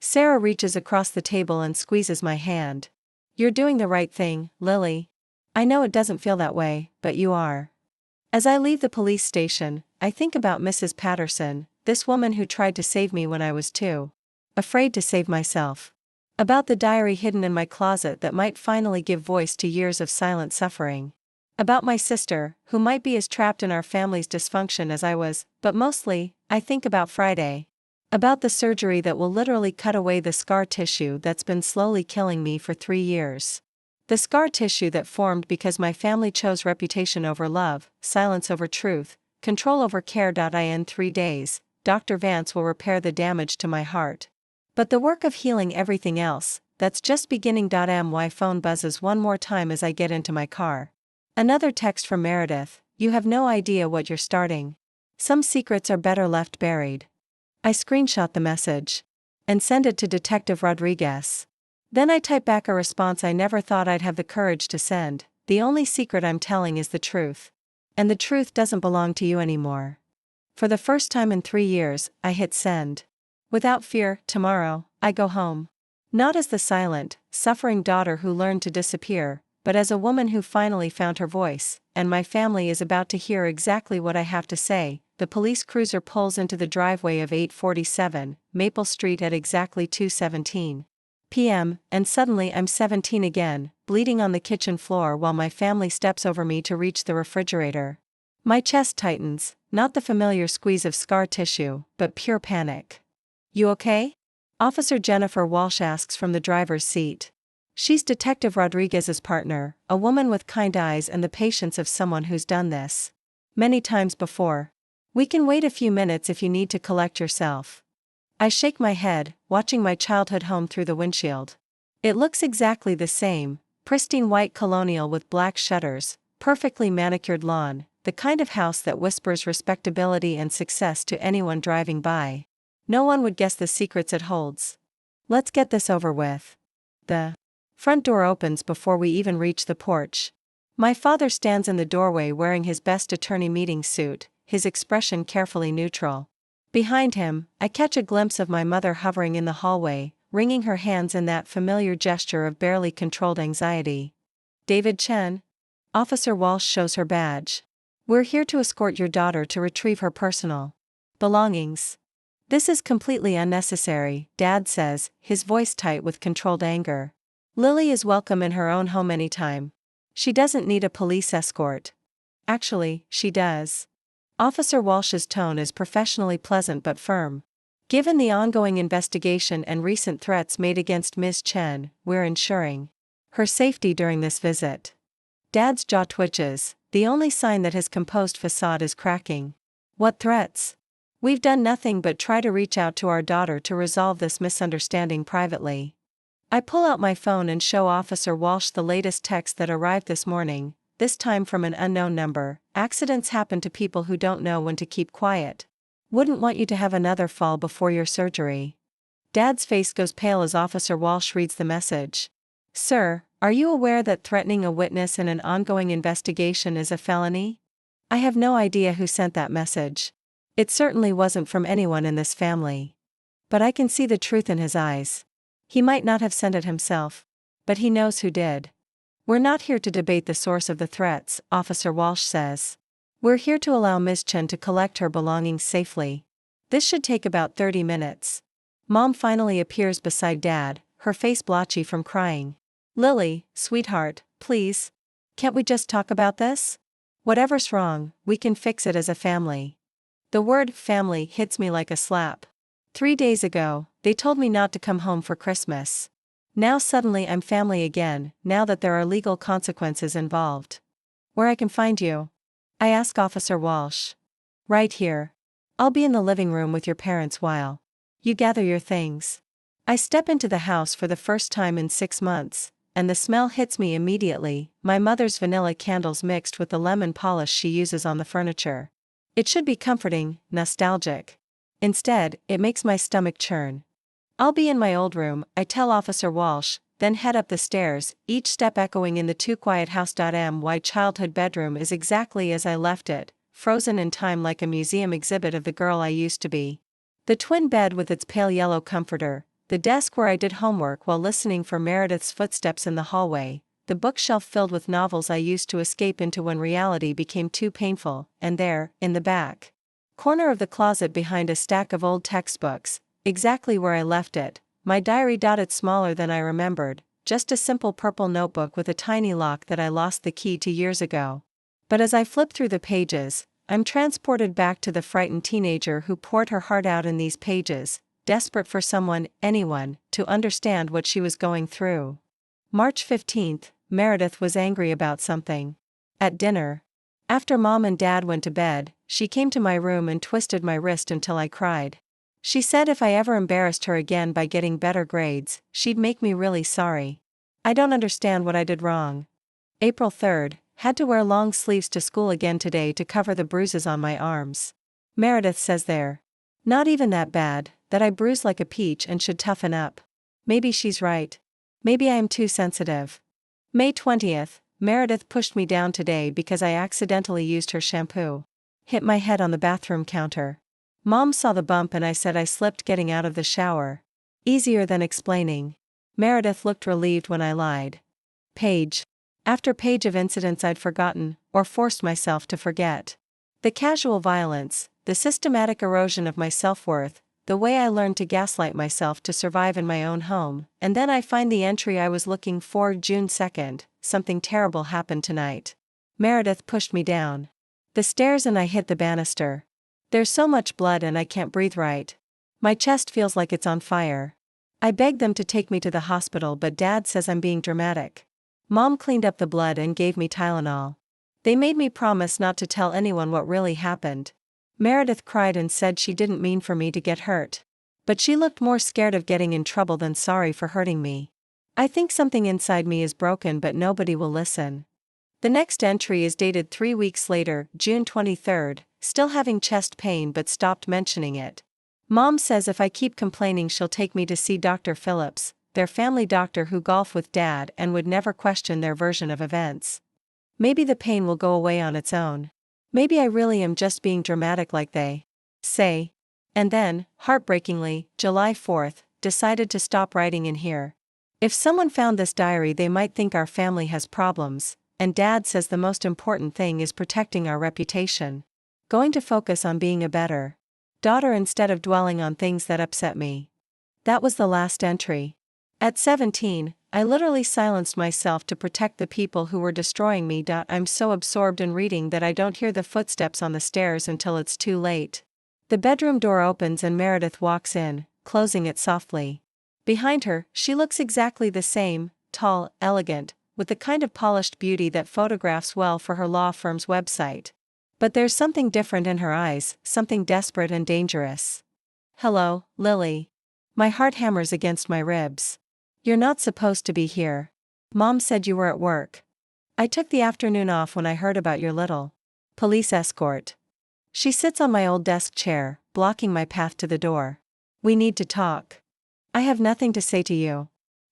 Speaker 1: Sarah reaches across the table and squeezes my hand. You're doing the right thing, Lily. I know it doesn't feel that way, but you are. As I leave the police station, I think about Mrs. Patterson, this woman who tried to save me when I was too afraid to save myself. About the diary hidden in my closet that might finally give voice to years of silent suffering. About my sister, who might be as trapped in our family's dysfunction as I was, but mostly, I think about Friday. About the surgery that will literally cut away the scar tissue that's been slowly killing me for 3 years. The scar tissue that formed because my family chose reputation over love, silence over truth, control over care. In 3 days, Dr. Vance will repair the damage to my heart. But the work of healing everything else, that's just beginning. My phone buzzes one more time as I get into my car. Another text from Meredith. You have no idea what you're starting. Some secrets are better left buried. I screenshot the message and send it to Detective Rodriguez. Then I type back a response I never thought I'd have the courage to send. The only secret I'm telling is the truth. And the truth doesn't belong to you anymore. For the first time in 3 years, I hit send. Without fear, tomorrow, I go home. Not as the silent, suffering daughter who learned to disappear, but as a woman who finally found her voice, and my family is about to hear exactly what I have to say. The police cruiser pulls into the driveway of 847 Maple Street at exactly 2:17 p.m., and suddenly I'm 17 again, bleeding on the kitchen floor while my family steps over me to reach the refrigerator. My chest tightens, not the familiar squeeze of scar tissue, but pure panic. You okay? Officer Jennifer Walsh asks from the driver's seat. She's Detective Rodriguez's partner, a woman with kind eyes and the patience of someone who's done this many times before. We can wait a few minutes if you need to collect yourself. I shake my head, watching my childhood home through the windshield. It looks exactly the same, pristine white colonial with black shutters, perfectly manicured lawn, the kind of house that whispers respectability and success to anyone driving by. No one would guess the secrets it holds. Let's get this over with. The front door opens before we even reach the porch. My father stands in the doorway wearing his best attorney meeting suit, his expression carefully neutral. Behind him, I catch a glimpse of my mother hovering in the hallway, wringing her hands in that familiar gesture of barely controlled anxiety. David Chen? Officer Walsh shows her badge. We're here to escort your daughter to retrieve her personal belongings. This is completely unnecessary, Dad says, his voice tight with controlled anger. Lily is welcome in her own home anytime. She doesn't need a police escort. Actually, she does. Officer Walsh's tone is professionally pleasant but firm. Given the ongoing investigation and recent threats made against Ms. Chen, we're ensuring her safety during this visit. Dad's jaw twitches, the only sign that his composed facade is cracking. What threats? We've done nothing but try to reach out to our daughter to resolve this misunderstanding privately. I pull out my phone and show Officer Walsh the latest text that arrived this morning. this time from an unknown number. Accidents happen to people who don't know when to keep quiet. Wouldn't want you to have another fall before your surgery. Dad's face goes pale as Officer Walsh reads the message. Sir, are you aware that threatening a witness in an ongoing investigation is a felony? I have no idea who sent that message. It certainly wasn't from anyone in this family. But I can see the truth in his eyes. He might not have sent it himself. But he knows who did. We're not here to debate the source of the threats, Officer Walsh says. We're here to allow Ms. Chen to collect her belongings safely. This should take about 30 minutes. Mom finally appears beside Dad, her face blotchy from crying. Lily, sweetheart, please. Can't we just talk about this? Whatever's wrong, we can fix it as a family. The word family hits me like a slap. 3 days ago, they told me not to come home for Christmas. Now suddenly I'm family again, now that there are legal consequences involved. Where I can find you? I ask Officer Walsh. Right here. I'll be in the living room with your parents while you gather your things. I step into the house for the first time in 6 months, and the smell hits me immediately, my mother's vanilla candles mixed with the lemon polish she uses on the furniture. It should be comforting, nostalgic. Instead, it makes my stomach churn. I'll be in my old room, I tell Officer Walsh, then head up the stairs, each step echoing in the too quiet house. My childhood bedroom is exactly as I left it, frozen in time like a museum exhibit of the girl I used to be. The twin bed with its pale yellow comforter, the desk where I did homework while listening for Meredith's footsteps in the hallway, the bookshelf filled with novels I used to escape into when reality became too painful, and there, in the back corner of the closet behind a stack of old textbooks, exactly where I left it, my diary. It's smaller than I remembered, just a simple purple notebook with a tiny lock that I lost the key to years ago. But as I flip through the pages, I'm transported back to the frightened teenager who poured her heart out in these pages, desperate for someone, anyone, to understand what she was going through. March 15th, Meredith was angry about something. At dinner. After Mom and Dad went to bed, she came to my room and twisted my wrist until I cried. She said if I ever embarrassed her again by getting better grades, she'd make me really sorry. I don't understand what I did wrong. April 3rd, had to wear long sleeves to school again today to cover the bruises on my arms. Meredith says they're not even that bad, that I bruise like a peach and should toughen up. Maybe she's right. Maybe I am too sensitive. May 20th, Meredith pushed me down today because I accidentally used her shampoo. Hit my head on the bathroom counter. Mom saw the bump and I said I slipped getting out of the shower. Easier than explaining. Meredith looked relieved when I lied. Page after page of incidents I'd forgotten, or forced myself to forget. The casual violence, the systematic erosion of my self-worth, the way I learned to gaslight myself to survive in my own home, and then I find the entry I was looking for. June 2nd, something terrible happened tonight. Meredith pushed me down the stairs and I hit the banister. There's so much blood and I can't breathe right. My chest feels like it's on fire. I begged them to take me to the hospital, but Dad says I'm being dramatic. Mom cleaned up the blood and gave me Tylenol. They made me promise not to tell anyone what really happened. Meredith cried and said she didn't mean for me to get hurt. But she looked more scared of getting in trouble than sorry for hurting me. I think something inside me is broken, but nobody will listen. The next entry is dated 3 weeks later, June 23rd, still having chest pain but stopped mentioning it. Mom says if I keep complaining she'll take me to see Dr. Phillips, their family doctor who golf with Dad and would never question their version of events. Maybe the pain will go away on its own. Maybe I really am just being dramatic like they say. And then, heartbreakingly, July 4th, decided to stop writing in here. If someone found this diary they might think our family has problems, and Dad says the most important thing is protecting our reputation. Going to focus on being a better daughter instead of dwelling on things that upset me. That was the last entry. At 17, I literally silenced myself to protect the people who were destroying me. I'm so absorbed in reading that I don't hear the footsteps on the stairs until it's too late. The bedroom door opens and Meredith walks in, closing it softly. Behind her, she looks exactly the same, tall, elegant, with the kind of polished beauty that photographs well for her law firm's website. But there's something different in her eyes, something desperate and dangerous. Hello, Lily. My heart hammers against my ribs. You're not supposed to be here. Mom said you were at work. I took the afternoon off when I heard about your little police escort. She sits on my old desk chair, blocking my path to the door. We need to talk. I have nothing to say to you.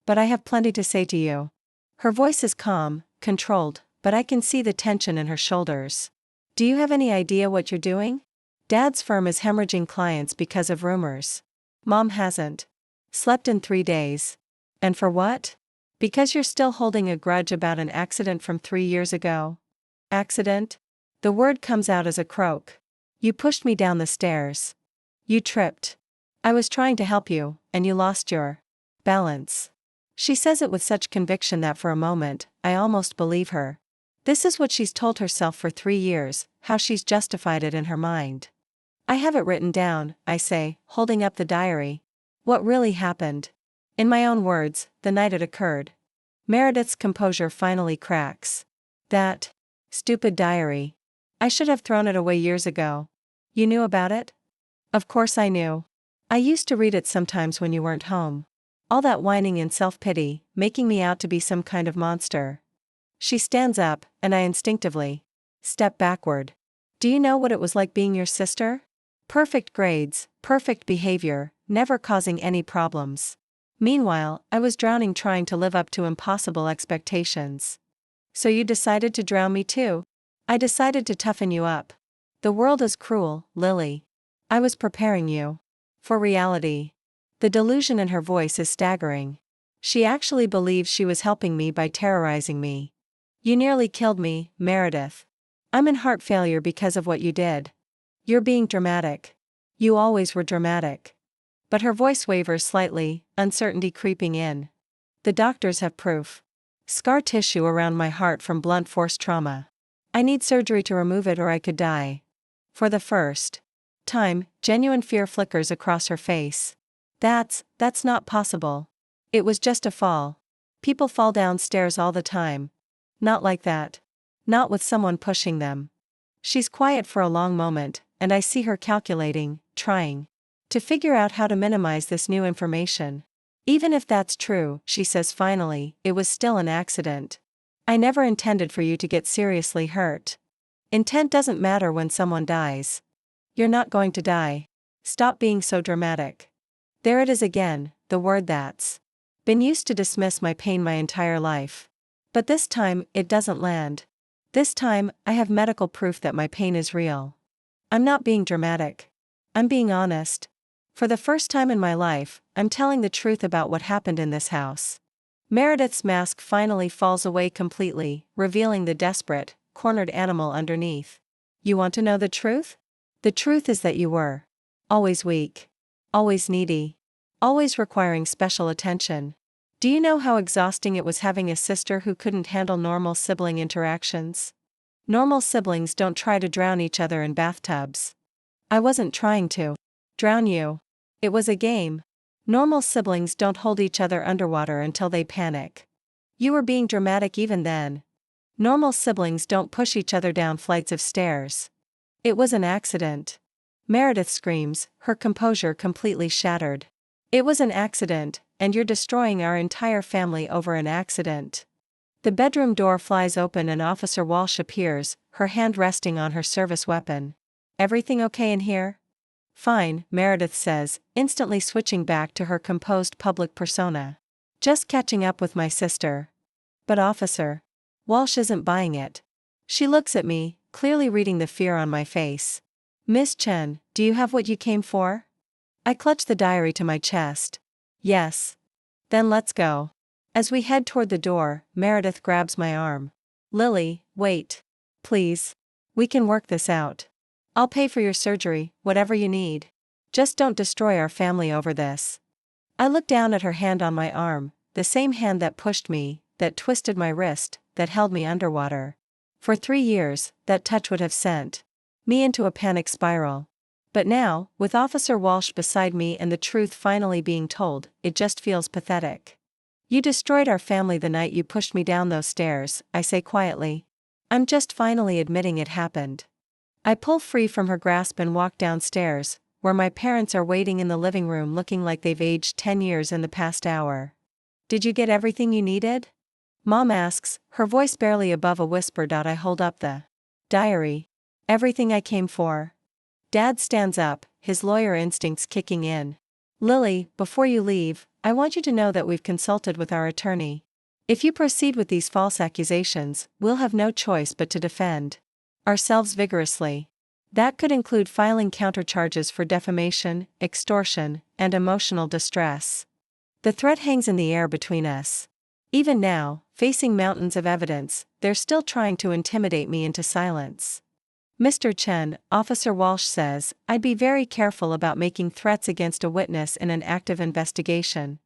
Speaker 1: But I have plenty to say to you. Her voice is calm, controlled, but I can see the tension in her shoulders. Do you have any idea what you're doing? Dad's firm is hemorrhaging clients because of rumors. Mom hasn't slept in 3 days. And for what? Because you're still holding a grudge about an accident from 3 years ago. Accident? The word comes out as a croak. You pushed me down the stairs. You tripped. I was trying to help you, and you lost your balance. She says it with such conviction that for a moment, I almost believe her. This is what she's told herself for 3 years, how she's justified it in her mind. I have it written down, I say, holding up the diary. What really happened? In my own words, the night it occurred. Meredith's composure finally cracks. That stupid diary. I should have thrown it away years ago. You knew about it? Of course I knew. I used to read it sometimes when you weren't home. All that whining and self-pity, making me out to be some kind of monster. She stands up, and I instinctively step backward. Do you know what it was like being your sister? Perfect grades, perfect behavior, never causing any problems. Meanwhile, I was drowning trying to live up to impossible expectations. So you decided to drown me too? I decided to toughen you up. The world is cruel, Lily. I was preparing you for reality. The delusion in her voice is staggering. She actually believes she was helping me by terrorizing me. You nearly killed me, Meredith. I'm in heart failure because of what you did. You're being dramatic. You always were dramatic. But her voice wavers slightly, uncertainty creeping in. The doctors have proof. Scar tissue around my heart from blunt force trauma. I need surgery to remove it or I could die. For the first time, genuine fear flickers across her face. That's not possible. It was just a fall. People fall downstairs all the time. Not like that. Not with someone pushing them. She's quiet for a long moment, and I see her calculating, trying to figure out how to minimize this new information. Even if that's true, she says finally, it was still an accident. I never intended for you to get seriously hurt. Intent doesn't matter when someone dies. You're not going to die. Stop being so dramatic. There it is again, the word that's been used to dismiss my pain my entire life. But this time, it doesn't land. This time, I have medical proof that my pain is real. I'm not being dramatic. I'm being honest. For the first time in my life, I'm telling the truth about what happened in this house. Meredith's mask finally falls away completely, revealing the desperate, cornered animal underneath. You want to know the truth? The truth is that you were always weak. Always needy. Always requiring special attention. Do you know how exhausting it was having a sister who couldn't handle normal sibling interactions? Normal siblings don't try to drown each other in bathtubs. I wasn't trying to drown you. It was a game. Normal siblings don't hold each other underwater until they panic. You were being dramatic even then. Normal siblings don't push each other down flights of stairs. It was an accident. Meredith screams, her composure completely shattered. It was an accident, and you're destroying our entire family over an accident. The bedroom door flies open and Officer Walsh appears, her hand resting on her service weapon. Everything okay in here? Fine, Meredith says, instantly switching back to her composed public persona. Just catching up with my sister. But officer. Walsh isn't buying it. She looks at me, clearly reading the fear on my face. Miss Chen, do you have what you came for? I clutch the diary to my chest. Yes. Then let's go. As we head toward the door, Meredith grabs my arm. Lily, wait. Please. We can work this out. I'll pay for your surgery, whatever you need. Just don't destroy our family over this. I look down at her hand on my arm, the same hand that pushed me, that twisted my wrist, that held me underwater. For 3 years, that touch would have sent me into a panic spiral. But now, with Officer Walsh beside me and the truth finally being told, it just feels pathetic. You destroyed our family the night you pushed me down those stairs, I say quietly. I'm just finally admitting it happened. I pull free from her grasp and walk downstairs, where my parents are waiting in the living room looking like they've aged 10 years in the past hour. Did you get everything you needed? Mom asks, her voice barely above a whisper. I hold up the diary. Everything I came for. Dad stands up, his lawyer instincts kicking in. Lily, before you leave, I want you to know that we've consulted with our attorney. If you proceed with these false accusations, we'll have no choice but to defend ourselves vigorously. That could include filing countercharges for defamation, extortion, and emotional distress. The threat hangs in the air between us. Even now, facing mountains of evidence, they're still trying to intimidate me into silence. Mr. Chen, Officer Walsh says, I'd be very careful about making threats against a witness in an active investigation.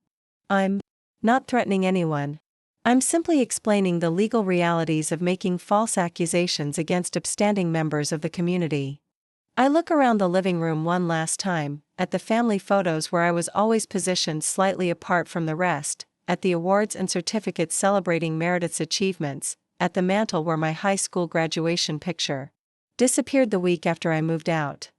Speaker 1: I'm not threatening anyone. I'm simply explaining the legal realities of making false accusations against upstanding members of the community. I look around the living room one last time, at the family photos where I was always positioned slightly apart from the rest, at the awards and certificates celebrating Meredith's achievements, at the mantle where my high school graduation picture disappeared the week after I moved out.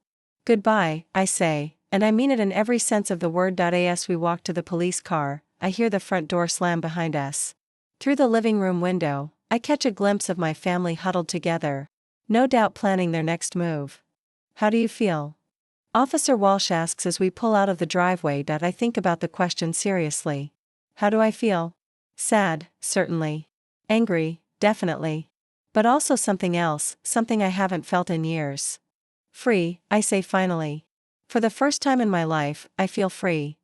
Speaker 1: Goodbye, I say, and I mean it in every sense of the word. As we walk to the police car, I hear the front door slam behind us. Through the living room window, I catch a glimpse of my family huddled together, no doubt planning their next move. How do you feel? Officer Walsh asks as we pull out of the driveway. I think about the question seriously. How do I feel? Sad, certainly. Angry, definitely. But also something else, something I haven't felt in years. Free, I say finally. For the first time in my life, I feel free.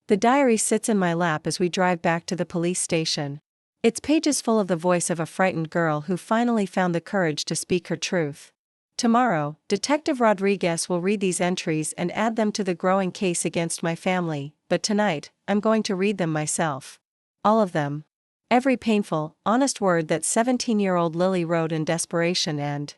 Speaker 1: The diary sits in my lap as we drive back to the police station. Its pages full of the voice of a frightened girl who finally found the courage to speak her truth. Tomorrow, Detective Rodriguez will read these entries and add them to the growing case against my family, but tonight, I'm going to read them myself. All of them. Every painful, honest word that 17-year-old Lily wrote in desperation and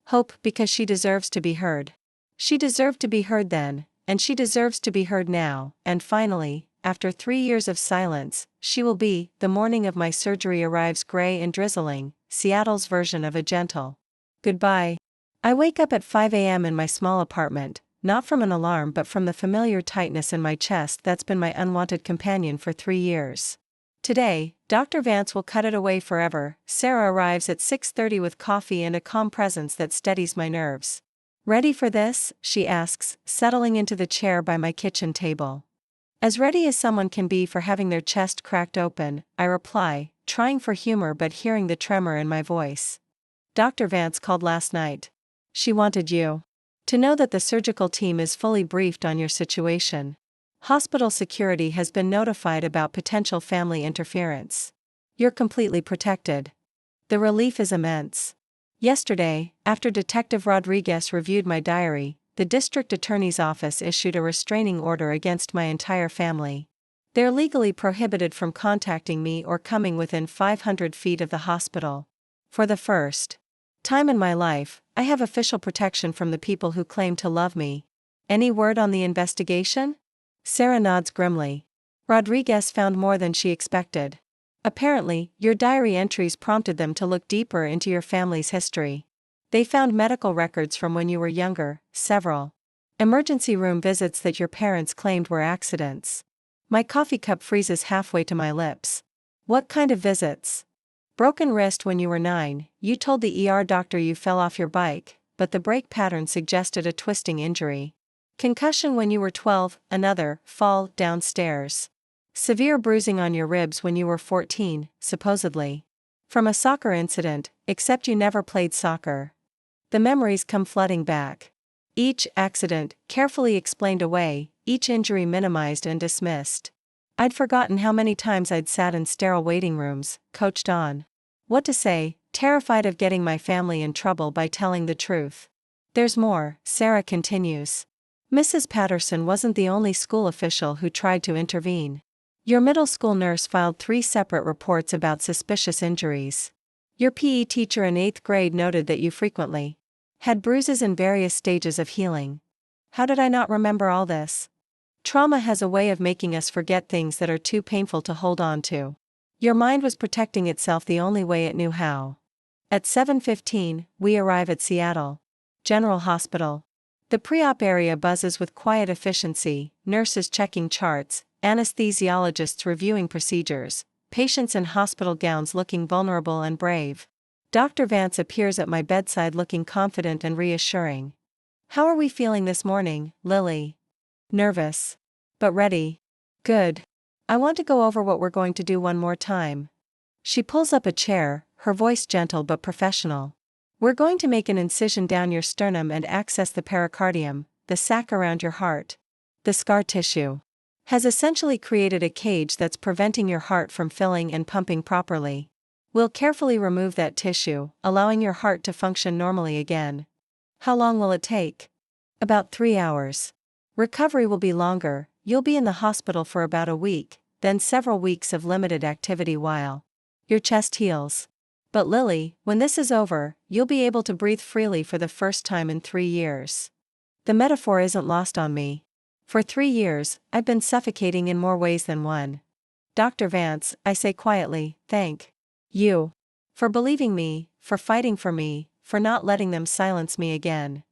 Speaker 1: hope, because she deserves to be heard. She deserved to be heard then, and she deserves to be heard now, and finally, after 3 years of silence, she will be. The morning of my surgery arrives gray and drizzling, Seattle's version of a gentle goodbye. I wake up at 5 a.m. in my small apartment, not from an alarm but from the familiar tightness in my chest that's been my unwanted companion for 3 years. Today, Dr. Vance will cut it away forever. Sarah arrives at 6:30 with coffee and a calm presence that steadies my nerves. Ready for this? She asks, settling into the chair by my kitchen table. As ready as someone can be for having their chest cracked open, I reply, trying for humor but hearing the tremor in my voice. Dr. Vance called last night. She wanted you to know that the surgical team is fully briefed on your situation. Hospital security has been notified about potential family interference. You're completely protected. The relief is immense. Yesterday, after Detective Rodriguez reviewed my diary, the district attorney's office issued a restraining order against my entire family. They're legally prohibited from contacting me or coming within 500 feet of the hospital. For the first time in my life, I have official protection from the people who claim to love me. Any word on the investigation? Sarah nods grimly. Rodriguez found more than she expected. Apparently, your diary entries prompted them to look deeper into your family's history. They found medical records from when you were younger, several emergency room visits that your parents claimed were accidents. My coffee cup freezes halfway to my lips. What kind of visits? Broken wrist when you were 9, you told the ER doctor you fell off your bike, but the brake pattern suggested a twisting injury. Concussion when you were 12, another fall downstairs. Severe bruising on your ribs when you were 14, supposedly from a soccer incident, except you never played soccer. The memories come flooding back. Each accident carefully explained away, each injury minimized and dismissed. I'd forgotten how many times I'd sat in sterile waiting rooms, coached on what to say, terrified of getting my family in trouble by telling the truth. There's more, Sarah continues. Mrs. Patterson wasn't the only school official who tried to intervene. Your middle school nurse filed 3 separate reports about suspicious injuries. Your PE teacher in 8th grade noted that you frequently had bruises in various stages of healing. How did I not remember all this? Trauma has a way of making us forget things that are too painful to hold on to. Your mind was protecting itself the only way it knew how. At 7:15, we arrive at Seattle General Hospital. The pre-op area buzzes with quiet efficiency, nurses checking charts, anesthesiologists reviewing procedures, patients in hospital gowns looking vulnerable and brave. Dr. Vance appears at my bedside looking confident and reassuring. "How are we feeling this morning, Lily?" "Nervous. But ready." "Good. I want to go over what we're going to do one more time." She pulls up a chair, her voice gentle but professional. "We're going to make an incision down your sternum and access the pericardium, the sac around your heart. The scar tissue has essentially created a cage that's preventing your heart from filling and pumping properly. We'll carefully remove that tissue, allowing your heart to function normally again." "How long will it take?" "About 3 hours. Recovery will be longer. You'll be in the hospital for about a week, then several weeks of limited activity while your chest heals. But Lily, when this is over, you'll be able to breathe freely for the first time in 3 years." The metaphor isn't lost on me. For 3 years, I've been suffocating in more ways than one. "Dr. Vance," I say quietly, "thank you for believing me, for fighting for me, for not letting them silence me again."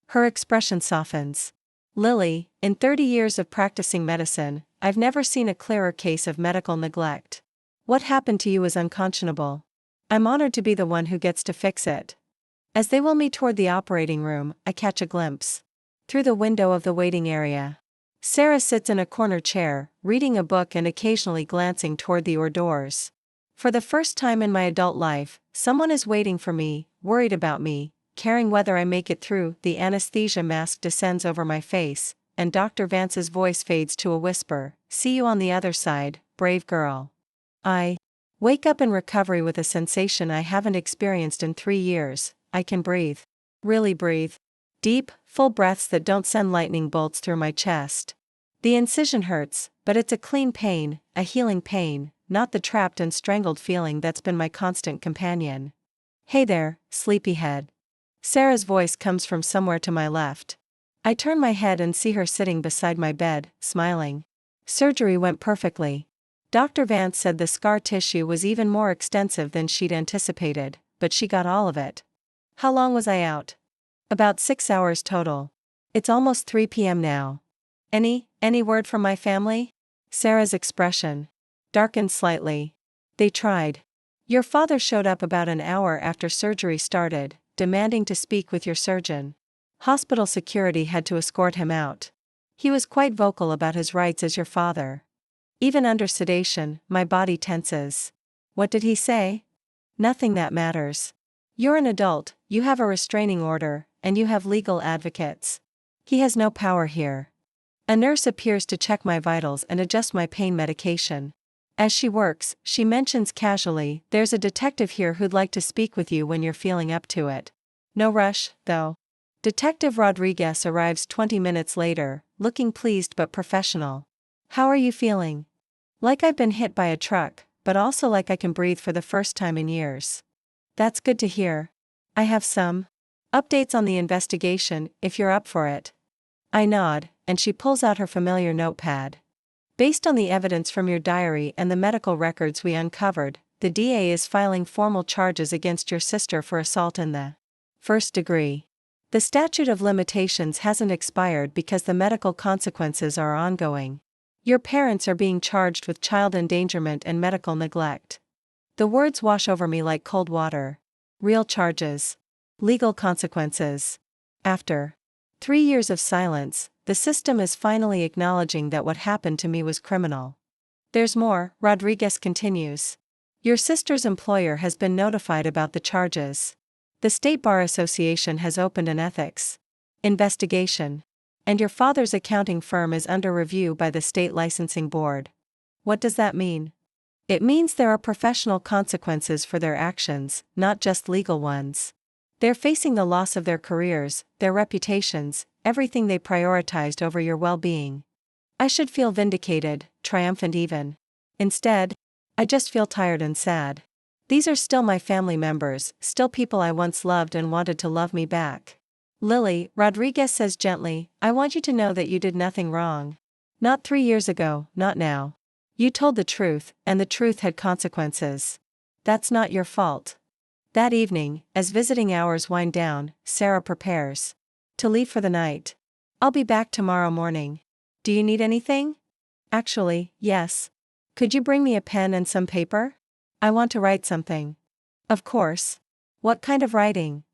Speaker 1: Her expression softens. "Lily, in 30 years of practicing medicine, I've never seen a clearer case of medical neglect. What happened to you is unconscionable. I'm honored to be the one who gets to fix it." As they wheel me toward the operating room, I catch a glimpse through the window of the waiting area. Sarah sits in a corner chair, reading a book and occasionally glancing toward the hors d'oeuvres. For the first time in my adult life, someone is waiting for me, worried about me, caring whether I make it through. The anesthesia mask descends over my face, and Dr. Vance's voice fades to a whisper, "See you on the other side, brave girl." I wake up in recovery with a sensation I haven't experienced in 3 years. I can breathe. Really breathe. Deep, full breaths that don't send lightning bolts through my chest. The incision hurts, but it's a clean pain, a healing pain, not the trapped and strangled feeling that's been my constant companion. "Hey there, sleepyhead." Sarah's voice comes from somewhere to my left. I turn my head and see her sitting beside my bed, smiling. "Surgery went perfectly. Dr. Vance said the scar tissue was even more extensive than she'd anticipated, but she got all of it." "How long was I out?" "About 6 hours total. It's almost 3 p.m. now. Any word from my family?" Sarah's expression darkened slightly. "They tried. Your father showed up about an hour after surgery started, demanding to speak with your surgeon. Hospital security had to escort him out. He was quite vocal about his rights as your father." Even under sedation, my body tenses. "What did he say?" "Nothing that matters. You're an adult, you have a restraining order, and you have legal advocates. He has no power here." A nurse appears to check my vitals and adjust my pain medication. As she works, she mentions casually, "There's a detective here who'd like to speak with you when you're feeling up to it." No rush, though. Detective Rodriguez arrives 20 minutes later, looking pleased but professional. "How are you feeling?" "Like I've been hit by a truck, but also like I can breathe for the first time in years." "That's good to hear. I have some updates on the investigation, if you're up for it." I nod, and she pulls out her familiar notepad. "Based on the evidence from your diary and the medical records we uncovered, the DA is filing formal charges against your sister for assault in the first degree. The statute of limitations hasn't expired because the medical consequences are ongoing. Your parents are being charged with child endangerment and medical neglect." The words wash over me like cold water. Real charges. Legal consequences. After 3 years of silence, the system is finally acknowledging that what happened to me was criminal. "There's more," Rodriguez continues. "Your sister's employer has been notified about the charges. The State Bar Association has opened an ethics investigation. And your father's accounting firm is under review by the state licensing board." What does that mean? It means there are professional consequences for their actions, not just legal ones. They're facing the loss of their careers, their reputations, everything they prioritized over your well-being. I should feel vindicated, triumphant even. Instead, I just feel tired and sad. These are still my family members, still people I once loved and wanted to love me back. "Lily," Rodriguez says gently, "I want you to know that you did nothing wrong. Not 3 years ago, not now. You told the truth, and the truth had consequences. That's not your fault." That evening, as visiting hours wind down, Sarah prepares to leave for the night. "I'll be back tomorrow morning. Do you need anything?" "Actually, yes. Could you bring me a pen and some paper? I want to write something. Of course. What kind of writing?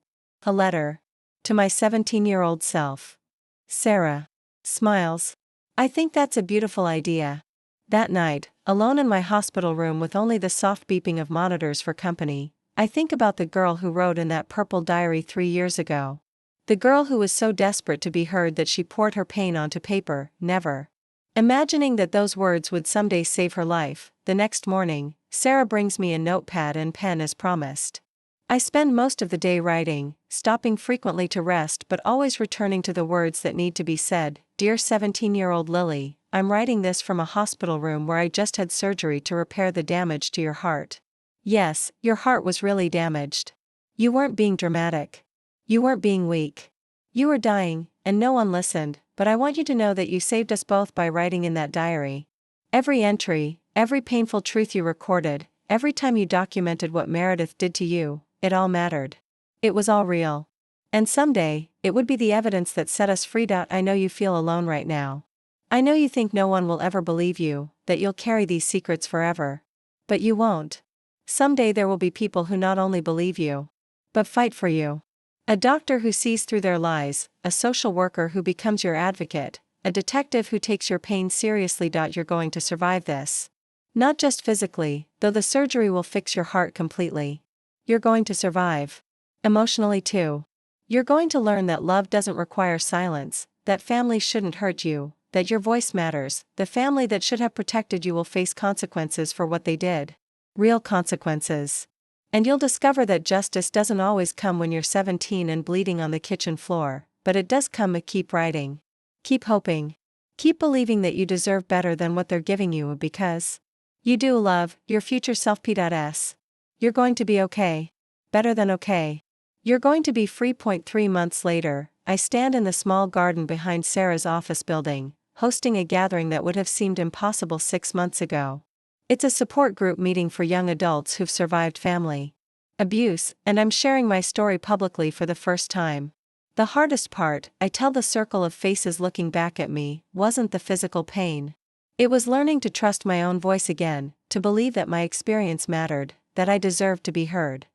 Speaker 1: A letter. To my 17-year-old self. Sarah. Smiles. I think that's a beautiful idea. That night, alone in my hospital room with only the soft beeping of monitors for company, I think about the girl who wrote in that purple diary 3 years ago. The girl who was so desperate to be heard that she poured her pain onto paper, never imagining that those words would someday save her life. The next morning, Sarah brings me a notepad and pen as promised. I spend most of the day writing, stopping frequently to rest but always returning to the words that need to be said. Dear 17-year-old Lily, I'm writing this from a hospital room where I just had surgery to repair the damage to your heart. Yes, your heart was really damaged. You weren't being dramatic. You weren't being weak. You were dying, and no one listened, but I want you to know that you saved us both by writing in that diary. Every entry, every painful truth you recorded, every time you documented what Meredith did to you, it all mattered. It was all real. And someday, it would be the evidence that set us free. I know you feel alone right now. I know you think no one will ever believe you, that you'll carry these secrets forever. But you won't. Someday there will be people who not only believe you, but fight for you. A doctor who sees through their lies, a social worker who becomes your advocate, a detective who takes your pain seriously. You're going to survive this. Not just physically, though the surgery will fix your heart completely. You're going to survive. Emotionally too. You're going to learn that love doesn't require silence, that family shouldn't hurt you, that your voice matters. The family that should have protected you will face consequences for what they did. Real consequences. And you'll discover that justice doesn't always come when you're 17 and bleeding on the kitchen floor, but it does come. Keep writing. Keep hoping. Keep believing that you deserve better than what they're giving you because you do. Love, your future self. P.S. You're going to be okay. Better than okay. You're going to be free. 3 months later, I stand in the small garden behind Sarah's office building, hosting a gathering that would have seemed impossible 6 months ago. It's a support group meeting for young adults who've survived family abuse, and I'm sharing my story publicly for the first time. The hardest part, I tell the circle of faces looking back at me, wasn't the physical pain. It was learning to trust my own voice again, to believe that my experience mattered, that I deserved to be heard.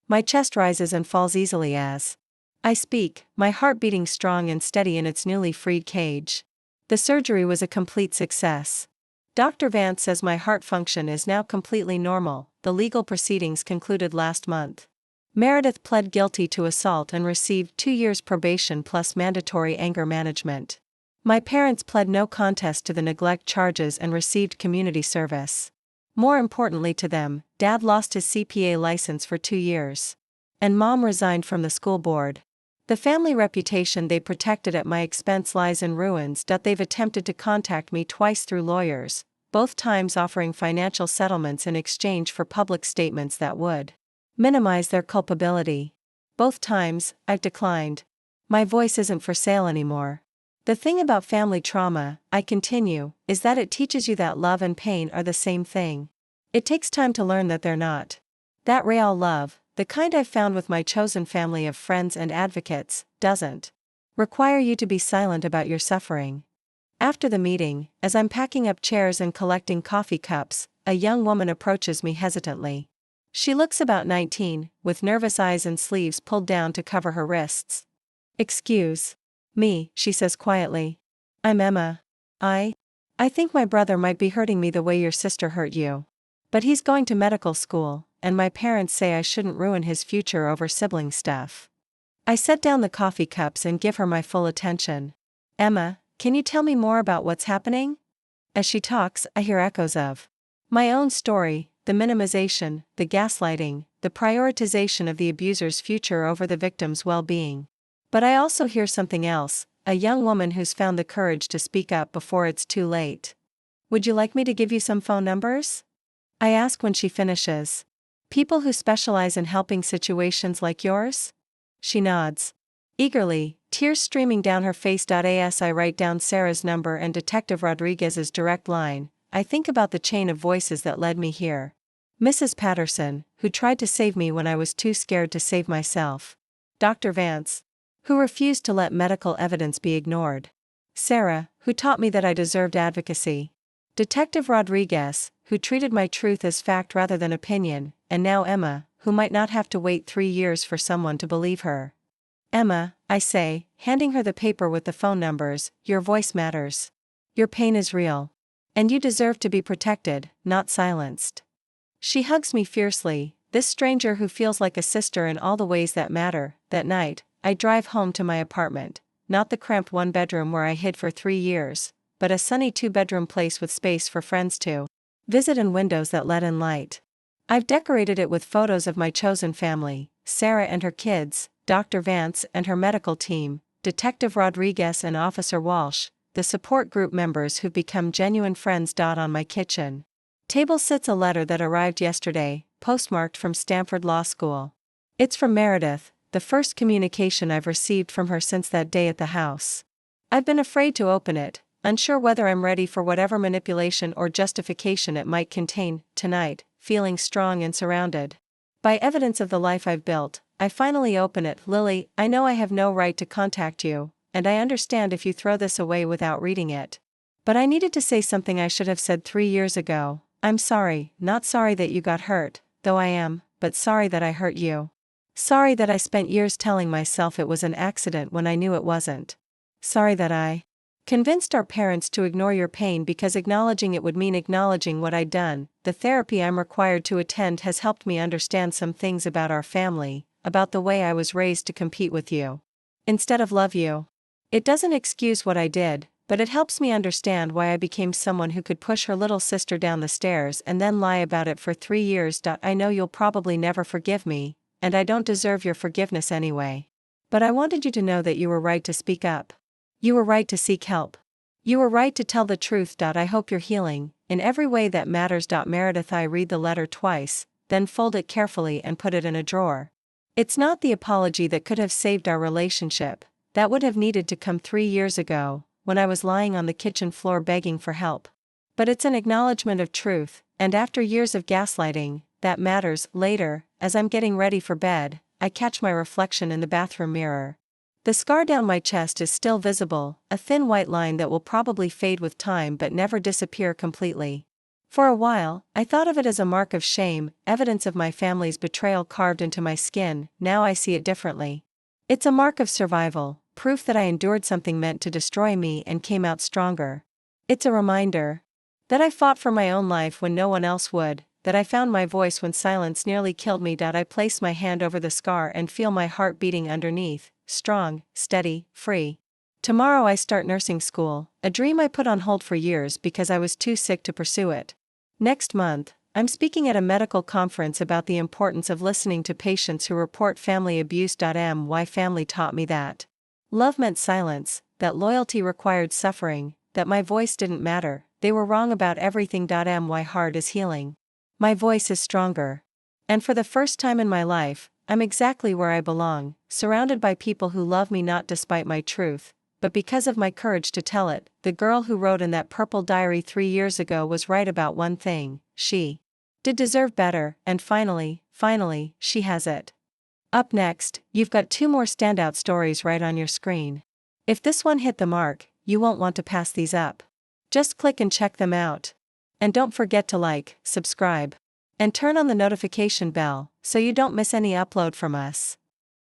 Speaker 1: My chest rises and falls easily as I speak, my heart beating strong and steady in its newly freed cage. The surgery was a complete success. Dr. Vance says my heart function is now completely normal. The legal proceedings concluded last month. Meredith pled guilty to assault and received 2 years probation plus mandatory anger management. My parents pled no contest to the neglect charges and received community service. More importantly to them, Dad lost his CPA license for 2 years. And Mom resigned from the school board. The family reputation they protected at my expense lies in ruins. They've attempted to contact me twice through lawyers, both times offering financial settlements in exchange for public statements that would minimize their culpability. Both times, I've declined. My voice isn't for sale anymore. The thing about family trauma, I continue, is that it teaches you that love and pain are the same thing. It takes time to learn that they're not. That real love, the kind I've found with my chosen family of friends and advocates, doesn't require you to be silent about your suffering. After the meeting, as I'm packing up chairs and collecting coffee cups, a young woman approaches me hesitantly. She looks about 19, with nervous eyes and sleeves pulled down to cover her wrists. "Excuse me," she says quietly. "I'm Emma. I think my brother might be hurting me the way your sister hurt you. But he's going to medical school, and my parents say I shouldn't ruin his future over sibling stuff." I set down the coffee cups and give her my full attention. "Emma, can you tell me more about what's happening?" As she talks, I hear echoes of my own story, the minimization, the gaslighting, the prioritization of the abuser's future over the victim's well-being. But I also hear something else, a young woman who's found the courage to speak up before it's too late. "Would you like me to give you some phone numbers?" I ask when she finishes. "People who specialize in helping situations like yours?" She nods. Eagerly, tears streaming down her face. As I write down Sarah's number and Detective Rodriguez's direct line, I think about the chain of voices that led me here. Mrs. Patterson, who tried to save me when I was too scared to save myself. Dr. Vance, who refused to let medical evidence be ignored. Sarah, who taught me that I deserved advocacy. Detective Rodriguez, who treated my truth as fact rather than opinion, and now Emma, who might not have to wait 3 years for someone to believe her. Emma, I say, handing her the paper with the phone numbers, your voice matters. Your pain is real. And you deserve to be protected, not silenced. She hugs me fiercely, this stranger who feels like a sister in all the ways that matter. That night, I drive home to my apartment, not the cramped one-bedroom where I hid for 3 years, but a sunny 2-bedroom place with space for friends to visit and windows that let in light. I've decorated it with photos of my chosen family, Sarah and her kids, Dr. Vance and her medical team, Detective Rodriguez and Officer Walsh, the support group members who've become genuine friends. On my kitchen table sits a letter that arrived yesterday, postmarked from Stanford Law School. It's from Meredith, the first communication I've received from her since that day at the house. I've been afraid to open it, unsure whether I'm ready for whatever manipulation or justification it might contain. Tonight, feeling strong and surrounded by evidence of the life I've built, I finally open it. Lily, I know I have no right to contact you, and I understand if you throw this away without reading it. But I needed to say something I should have said 3 years ago. I'm sorry, not sorry that you got hurt, though I am, but sorry that I hurt you. Sorry that I spent years telling myself it was an accident when I knew it wasn't. Sorry that I convinced our parents to ignore your pain because acknowledging it would mean acknowledging what I'd done. The therapy I'm required to attend has helped me understand some things about our family, about the way I was raised to compete with you instead of love you. It doesn't excuse what I did, but it helps me understand why I became someone who could push her little sister down the stairs and then lie about it for 3 years. I know you'll probably never forgive me, and I don't deserve your forgiveness anyway. But I wanted you to know that you were right to speak up. You were right to seek help. You were right to tell the truth. I hope you're healing, in every way that matters. Meredith. I read the letter twice, then fold it carefully and put it in a drawer. It's not the apology that could have saved our relationship, that would have needed to come 3 years ago, when I was lying on the kitchen floor begging for help. But it's an acknowledgement of truth, and after years of gaslighting, that matters. Later, as I'm getting ready for bed, I catch my reflection in the bathroom mirror. The scar down my chest is still visible, a thin white line that will probably fade with time but never disappear completely. For a while, I thought of it as a mark of shame, evidence of my family's betrayal carved into my skin. Now I see it differently. It's a mark of survival, proof that I endured something meant to destroy me and came out stronger. It's a reminder that I fought for my own life when no one else would, that I found my voice when silence nearly killed me. I place my hand over the scar and feel my heart beating underneath, strong, steady, free. Tomorrow I start nursing school, a dream I put on hold for years because I was too sick to pursue it. Next month, I'm speaking at a medical conference about the importance of listening to patients who report family abuse. My family taught me that love meant silence, that loyalty required suffering, that my voice didn't matter. They were wrong about everything. My heart is healing. My voice is stronger. And for the first time in my life, I'm exactly where I belong, surrounded by people who love me not despite my truth, but because of my courage to tell it. The girl who wrote in that purple diary 3 years ago was right about one thing: she did deserve better, and finally, she has it. Up next, you've got 2 more standout stories right on your screen. If this one hit the mark, you won't want to pass these up. Just click and check them out. And don't forget to like, subscribe, and turn on the notification bell so you don't miss any upload from us.